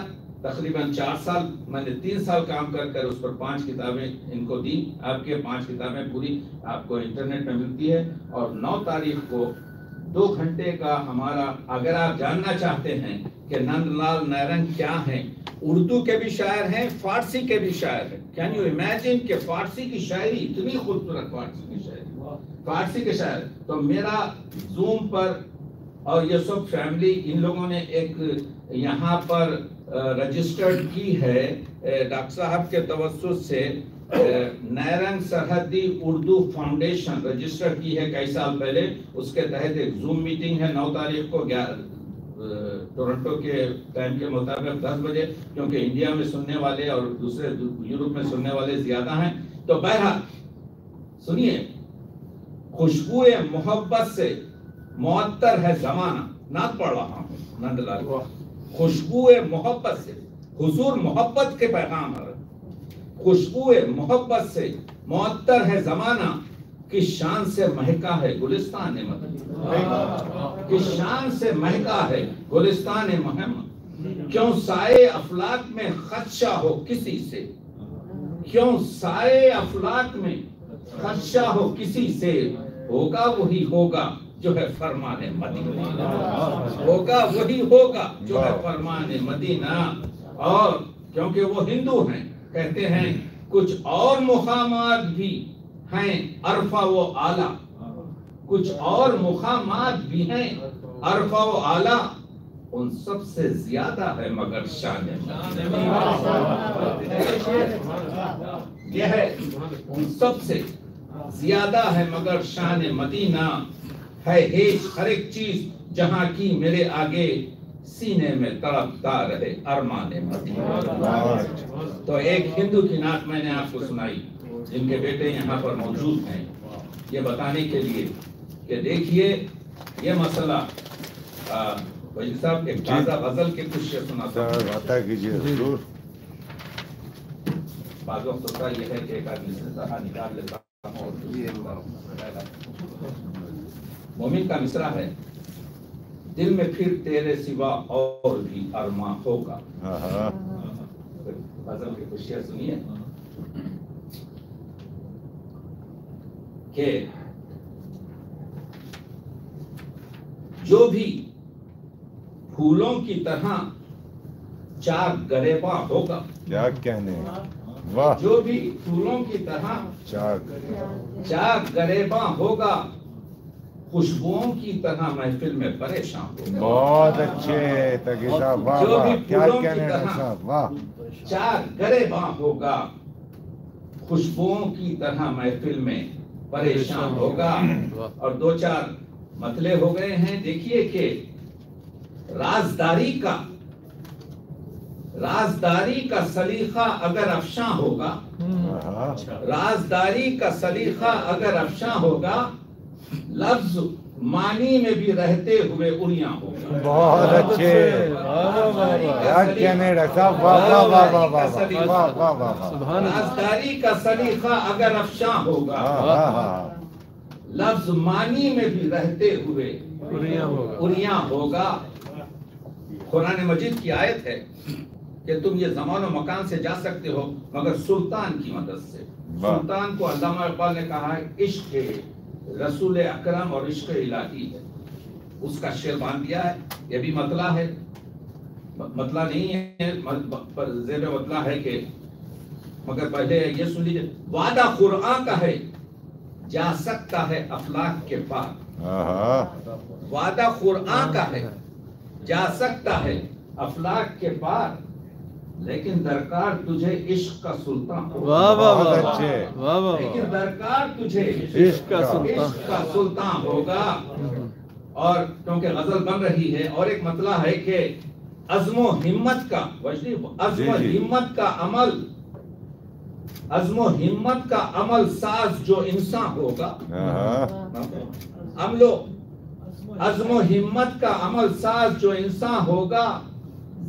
तकरीबन 4 साल, मैंने 3 साल काम कर उस पर 5 किताबें इनको दी। आपके 5 किताबें पूरी आपको इंटरनेट में मिलती है। और 9 तारीख को 2 घंटे का हमारा, अगर आप जानना चाहते हैं कि नंदलाल नारंग क्या हैं, उर्दू के भी शायर हैं, फारसी के भी शायर हैं। कैन यू इमेजिन कि फारसी की शायरी इतनी खूबसूरत, फारसी के शायर। तो मेरा जूम पर और ये सब फैमिली, इन लोगों ने एक यहाँ पर रजिस्टर्ड की है डॉक्टर साहब के तवज्जुह से, नारंग सरहदी उर्दू फाउंडेशन रजिस्टर की है कई साल पहले। उसके तहत एक जूम मीटिंग है 9 तारीख को टोरंटो के टाइम के मुताबिक 10 बजे, क्योंकि इंडिया में सुनने वाले और दूसरे यूरोप में सुनने वाले ज्यादा हैं। तो बहरहाल सुनिए, खुशबुए मोहब्बत से मुअत्तर है जमाना, नात पढ़ रहा हूँ नंदलाल। खुशबुए मोहब्बत से, हुजूर मोहब्बत के पैगाम है। खुशबुए मोहब्बत से मुअत्तर है जमाना, किस शान से महका है गुलिस्तान मदीना। किस शान से महका है गुलिस्तान मोहम्मद, क्यों साए अफलाक में खदशा हो किसी से, क्यों साए अफलाक में खदशा हो किसी से, होगा वही होगा जो है फरमाने मदीना, होगा वही होगा जो है फरमाने मदीना। और क्योंकि वो हिंदू हैं, कहते हैं कुछ और मुकामात भी हैं अरफा वो आला, कुछ और मुकामात भी हैं अरफा वो आला, उन सब से ज्यादा है मगर शान यह है, उन सब से ज्यादा है मगर शान मदीना है। हर एक चीज जहां की मेरे आगे सीने में तड़पता रहे अरमान मदीना। तो एक हिंदू की नात मैंने आपको सुनाई, जिनके बेटे यहाँ पर मौजूद हैं, ये बताने के लिए कि देखिए ये मसला। वजीर साहब एक ताज़ा गजल के कुछ शेर सुनाता हूं, कीजिए जरूर। बाज़ वक्त होता यह है कि एक आदमी से सहा निकाल लेता हूं। मोमिन का मिसरा है, दिल में फिर तेरे सिवा और भी अरमा होगा। गजल के कुछ शेर सुनिए कि जो भी फूलों की तरह चाक गरेबा होगा। क्या कहने, वाह। जो भी फूलों की तरह चाक गरेबा होगा, खुशबुओं की तरह महफिल में परेशान होगा। बहुत अच्छे तकी साहब, वाह वाह, क्या कहने साहब, वाह। चाक गरेबा होगा, खुशबुओं की तरह महफिल में परेशान होगा। और 2-4 मतले हो गए हैं। देखिए कि राजदारी का सलीखा अगर अफशा होगा, राजदारी का सलीखा अगर अफशा होगा, लफ्ज मानी में भी रहते हुए उड़िया होगा। बहुत अच्छे, क्या कहने साहब, वाह वाह वाह वाह वाह वाह वाह। राजदारी का सलीखा अगर अफशा होगा, लफ्ज मानी में भी रहते हुए उड़िया होगा। कुरान मजीद की आयत है कि तुम ये ज़मान और मकान से जा सकते हो मगर सुल्तान की मदद से। सुल्तान को अल्लामा इकबाल ने कहा है इश्क रसूल अकरम और इश्क इलाही है, उसका शेर बांध दिया है। ये भी मतला है। مطلع نہیں ہے، زیر مطلع ہے کہ مگر پہلے یہ سن لیجیے، وعدہ قرآن کا ہے جا سکتا ہے افلاک کے پار، وعدہ قرآن کا ہے جا سکتا ہے افلاک کے پار، لیکن درکار تجھے عشق کا سلطان ہوگا، لیکن درکار تجھے عشق کا سلطان ہوگا۔ اور کیونکہ غزل بن رہی ہے، اور ایک مطلع ہے کہ عزم و ہمت کا، عزم و ہمت کا عمل، عزم و ہمت کا عمل ساز جو انسان ہوگا، عزم و ہمت کا عمل ساز جو انسان ہوگا،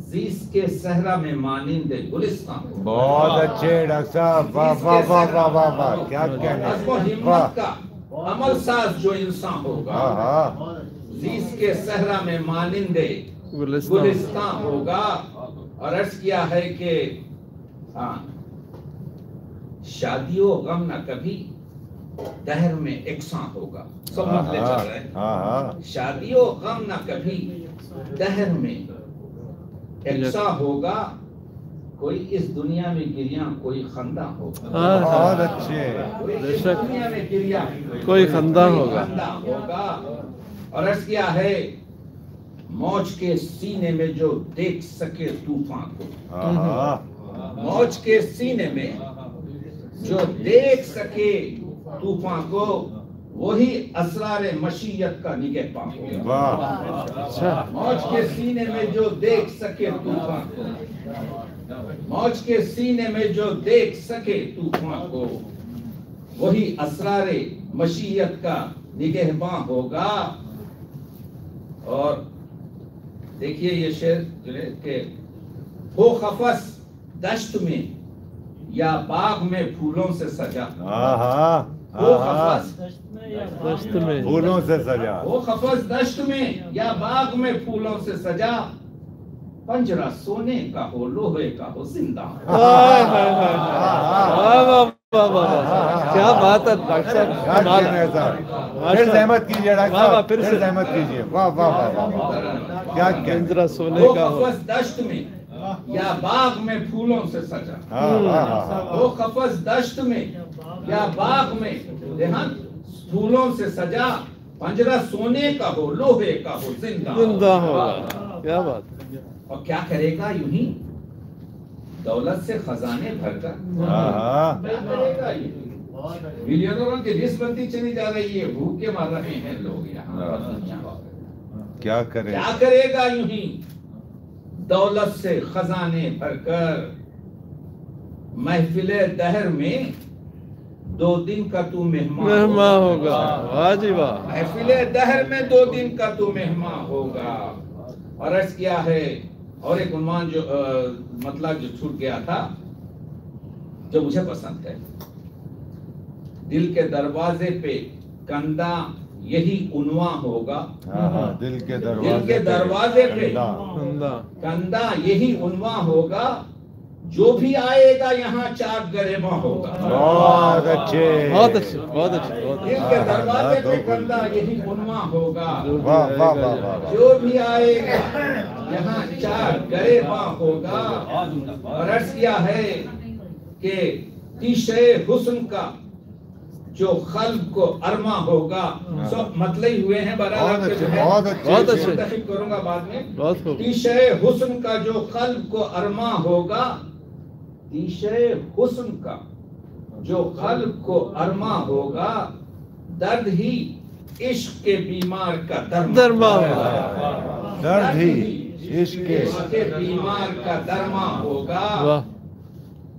زیس کے صحرا میں مانند گلستان ہوگا۔ بہت اچھے ڈاکٹر صاحب، واہ واہ واہ واہ واہ واہ، کیا کہنا ہے، عزم و ہمت کا عمل ساز جو انسان ہوگا، زیس کے صحرا میں مانند گلستان ہوگا۔ اور عرض کیا ہے کہ شادی و غم نہ کبھی دہر میں یکساں ہوگا، سب مطلب چل رہے ہیں، شادی و غم نہ کبھی دہر میں یکساں ہوگا، کوئی اس دنیا میں گریاں کوئی خندہ ہوگا، بہت اچھے، اس دنیا میں گریاں کوئی خندہ ہوگا۔ اور عرض کیا ہے موج کے سینے میں جو دیکھ سکے طوفان کو، موج کے سینے میں جو دیکھ سکے طوفان کو، وہی اسرار مشیت کا نگہباں ہوگا۔ موج کے سینے میں جو دیکھ سکے طوفان کو، موج کے سینے میں جو دیکھ سکے طوفان کو، وہی اسرار مشیت کا نگہباں ہوگا۔ اور دیکھیے یہ شعر جو ہے کہ ہو قفس دشت میں یا باغ میں پھولوں سے سجا، ہو قفس دشت میں پھولوں سے سجا، ہو قفس دشت میں یا باغ میں پھولوں سے سجا، پنجرہ سونے کا ہو لوہے کا ہو زندہ۔ کیا بات ہے ڈاکٹر صاحب، پھر زحمت کیجیے ڈاکٹر صاحب، پھر زحمت کیجیے، واہ واہ واہ، کیا پنجرہ سونے کا ہو، قفس دشت میں یا باغ میں پھولوں سے سجا، وہ قفس دشت میں یا باغ میں پھولوں سے سجا، پنجرہ سونے کا ہو لوہے کا ہو زندہ ہوگا۔ کیا بات، اور کیا کرے گا یوں ہی دولت سے خزانے بھر کر، کیا کرے گا یوں ہی ملینروں کی لسٹ بنتی چلی جا رہی ہے، بھوکے مر رہے ہیں لوگ یہاں، کیا کرے گا یوں ہی دولت سے خزانے بھر کر، محفل دہر میں 2 دن کا تو مہمان ہوگا۔ واہ جی واہ، محفل دہر میں 2 دن کا تو مہمان ہوگا۔ اور عرض کیا ہے، اور ایک عنوان جو مطلب جو چھوٹ گیا تھا جو مجھے پسند ہے، دل کے دروازے پہ کندہ یہی عنوان ہوگا، دل کے دروازے پہ کندہ یہی عنوان ہوگا، جو بھی آئے گا یہاں چاک گریباں ہوگا۔ بہت اچھے، بہت اچھے، بہت اچھے، دل کے دروازے پہ کندہ یہی عنوان ہوگا، واہ واہ واہ، جو بھی آئے گا یہاں چاک گریباں ہوگا۔ اور عرض کیا ہے کہ تیشے حسن کا جو خلق کو ارما ہوگا، سب مطلعی ہوئے ہیں، بہت اچھے، منتخب کروں گا بعد میں، تیشے حسن کا جو خلق کو ارما ہوگا، تیشے حسن کا جو خلق کو ارما ہوگا، درد ہی عشق کے بیمار کا درما ہوگا، درد ہی عشق کے بیمار کا درما ہوگا۔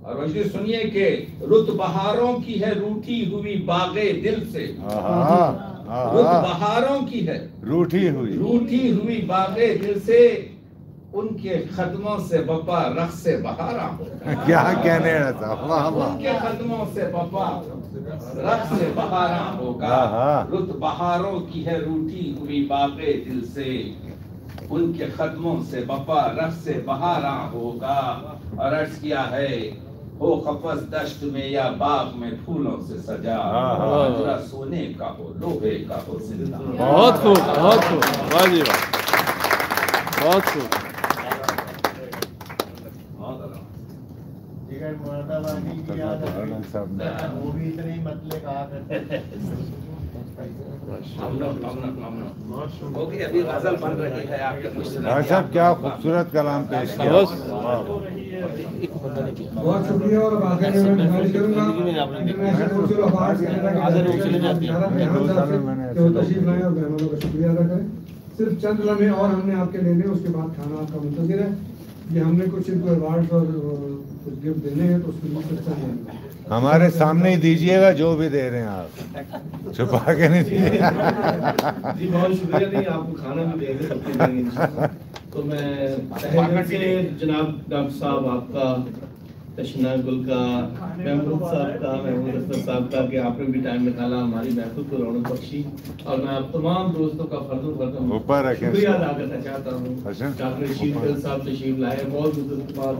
اور وجہ سنیے کہ رت بہاروں کی ہے روٹھی ہوئی باغ دل سے، رت بہاروں کی ہے روٹھی ہوئی باغ دل سے، ان کے قدموں سے بپا رقص بہارا ہوگا۔ کیا کہنے رہتا، ان کے قدموں سے بپا رقص بہارا ہوگا، رت بہاروں کی ہے روٹھی ہوئی باغ دل سے، ان کے قدموں سے بپا رقص بہارا ہوگا۔ اور عرض کیا ہے ہو قفس دشت میں یا باغ میں پھولوں سے سجا، پنجرہ سونے کا ہو لوہے کا ہو زندہ۔ بہت خوب، بہت خوب، واہ جی واہ، بہت خوب۔ टिकट मुरादाबादी की याद आ गई। वो भी इतने ही मतले कहा करते थे। ओके, अभी गजल बन रही है आपके भाई साहब, क्या खूबसूरत कलाम पेश किया। बहुत शुक्रिया। और आखिर में मैं गुजारिश करूंगा international council of arts Canada के वो तशरीफ लाएं और मेहमानों का शुक्रिया अदा करें। सिर्फ चंद लम्हे और हमने आपके लेने, उसके बाद खाना आपका मुंतज़िर है। ये हमने कुछ इनको अवार्ड्स और कुछ गिफ्ट देने हैं, तो उसके लिए अच्छा हमारे सामने ही दीजिएगा जो भी दे रहे हैं आप, छुपा के नहीं दीजिएगा। जी बहुत शुक्रिया। नहीं, आपको खाना भी देंगे। तो मैं पहले से जनाब डॉक्टर साहब आपका, तशना गुल का, महमूद साहब का, महमूद अख्तर साहब का कि आपने भी टाइम निकाला, हमारी महफिल को रौनक बख्शी। और मैं आप तमाम दोस्तों का शुक्रिया अदा करना चाहता हूँ। डॉक्टर रशीद खान साहब तशरीफ लाए बहुत मुद्दत के बाद,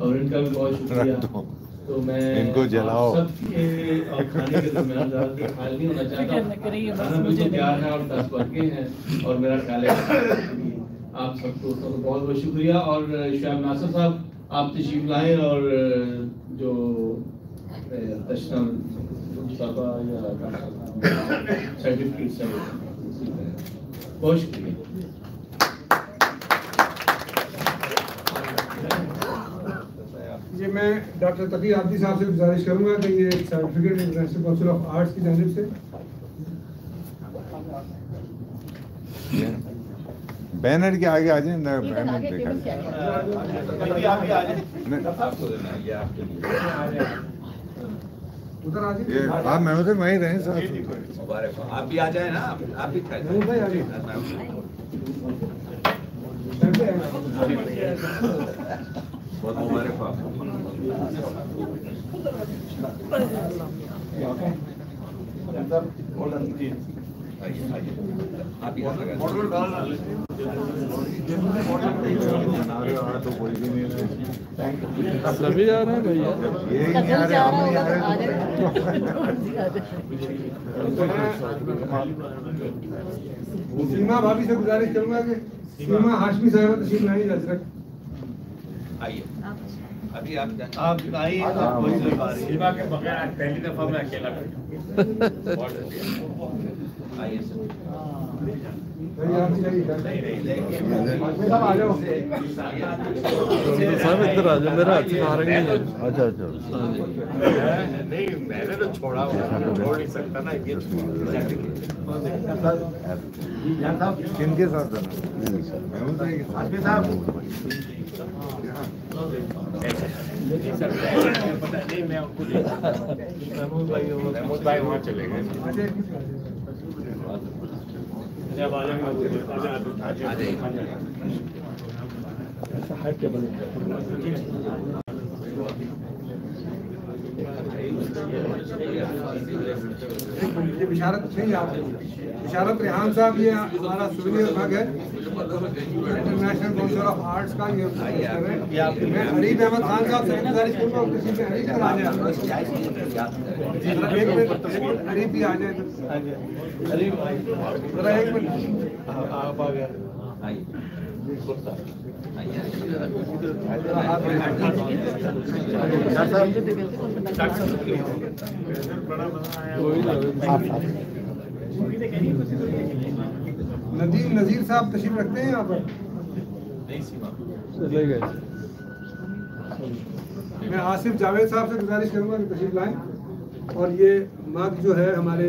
और इनका भी बहुत शुक्रिया। तो मैं इनको जलाओ सबके और खाने के दरमियान ज़्यादा ख्याल नहीं होना चाहता। खाना बिल्कुल तैयार है और 10 वर्गे हैं, और मेरा ख्याल है आप सब दोस्तों को बहुत बहुत शुक्रिया। और शायद नासिर साहब आप तशरीफ लाएँ, और जो सर्टिफिकेट से बहुत शुक्रिया। ये मैं डॉक्टर तकी आबदी साहब से गुजारिश करूंगा कि ये certificate international council of arts की जानिब से बैनर के आगे आ जाए ना, बैनर देखा उधर आ जाए। ये आप महमूद वहीं रहे साथ, मुबारक हो। आप भी आ जाए ना, आप भी भाई आ जाइए। बहुत मुबारक हो सभी आ रहे हैं भैया, सीमा भाभी से गुजारिश करूंगा कि सीमा हाशमी साहब तशरीफ लाएं अजरक। आइए, अभी आप आइए। सीमा के बगैर आज पहली दफा मैं अकेला आइए साहब इधर आ जाओ, मेरा हाथ से बाहर नहीं है। अच्छा अच्छा नहीं, मैंने तो छोड़ा, छोड़ नहीं सकता ना ये। किनके साथ महमूद भाई के साथ? पता नहीं, मैं महमूद भाई वहाँ चले गए। ये बिशारत नहीं, आप बिशारत रेहान साहब, ये हमारा सूर्य भाग है इंटरनेशनल काउंसिल ऑफ आर्ट्स का। ये मैं हरीफ अहमद खान साहब से गुजारिश करूंगा और किसी से हरीफ आ जाए, हरीफ भी आ जाए। जरा एक मिनट आप आ गया। नदीम नजीर साहब तशरीफ रखते हैं यहाँ पर? चले गए। मैं आसिफ जावेद साहब से गुजारिश करूंगा कि तशरीफ लाएं, और ये मग जो है हमारे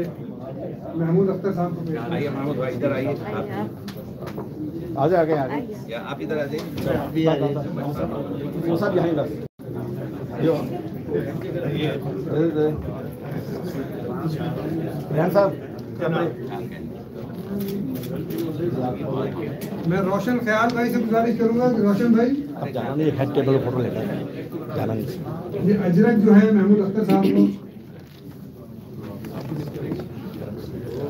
महमूद अख्तर साहब को। आइए महमूद भाई, इधर आइए। आ जाए आगे या आप इधर आ जाइए। वो सब यहीं बस रेहान साहब। मैं रोशन ख्याल भाई से गुजारिश करूंगा कि रोशन भाई अब जाना नहीं, हेड टेबल फोटो लेना है, जाना नहीं। ये अजरक जो है महमूद अख्तर साहब को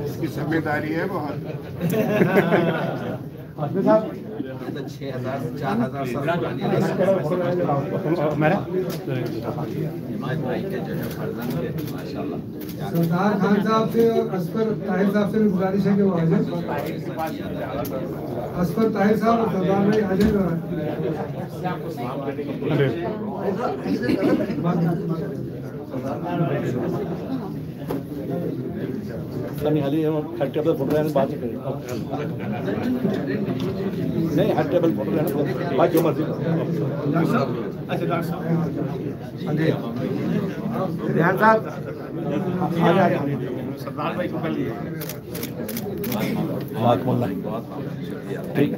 इसकी जिम्मेदारी है बहुत। साहब 6000 4000 साल पुरानी हिमायत भाई के जो है फर्जंद है माशाल्लाह। सरदार खान साहब से और असफर ताहिर साहब से भी गुजारिश है कि वो आ जाए। असफर ताहिर साहब और सरदार भाई आ जाए। हर टेबल फोटो लेने बात करें नहीं हर टेबल फोटो लेने बात जो मर्जी। अच्छा डॉक्टर साहब ध्यान साहब सरदार भाई को कर लिए ठीक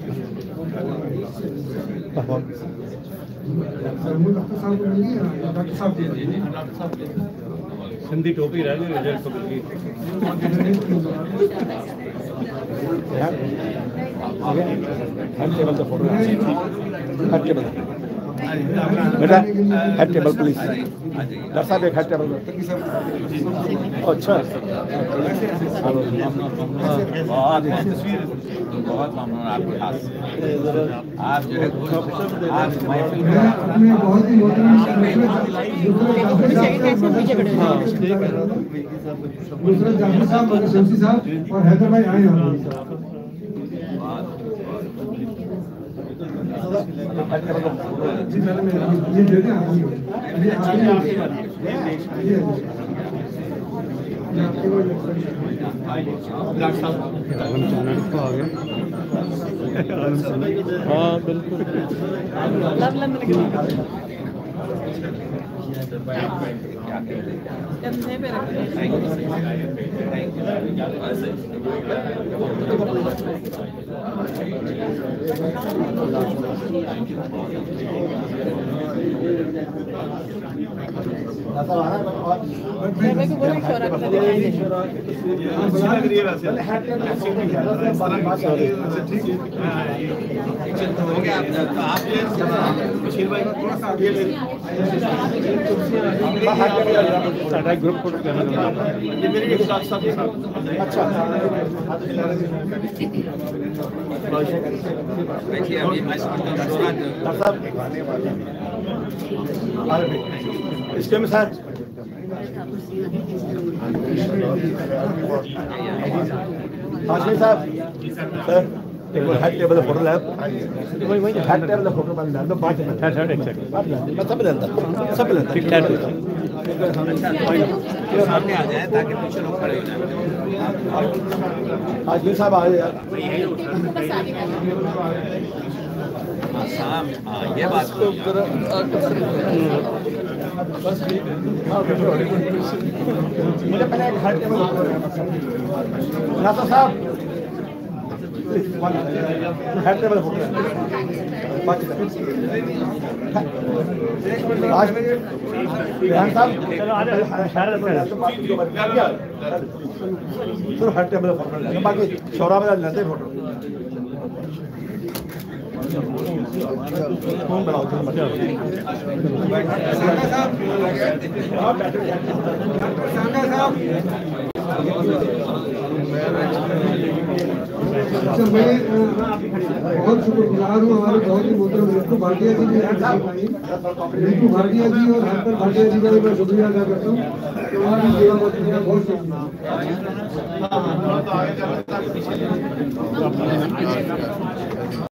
सिंधी टोपी रह गई रिजल्ट पकड़ की हर टेबल का फोटो हर टेबल बेटा हर टेबल प्लीज डॉक्टर साहब एक हर टेबल अच्छा बहुत ममनून आपके हाथ से। आप जो है आप अपने बहुत ही नुसरत जाफर साहब और शमसी साहब और हैदर भाई आए हैं। जी पहले ये दे दें हाँ बिल्कुल ग्रुप फोटो देखिए अभी मैं इसके में सर हाशमी साहब सर एक बार हेड टेबल फोटो लैब वही हेड टेबल फोटो बन डाल दो 5 मिनट एक सेकंड मैं सब डालता ठीक है सामने आ जाए ताकि पीछे लोग खड़े हो जाए। हाशमी साहब आ जाए हाँ ये बात मुझे पहले एक हेड टेबल नासा साहब हेड टेबल फोटो आज में ध्यान साहब सिर्फ हेड टेबल फोटो बाकी शोरा में लेते फोटो कौन बनाओ अच्छा मैं बहुत शुक्रगुजार हूँ हमारे बहुत ही मोहतरम रिंकू भाटिया जी ने रिंकू भाटिया जी और हैदर भाटिया जी का भी मैं शुक्रिया अदा करता हूँ कि उन्होंने सेवा बहुत शुक्रिया।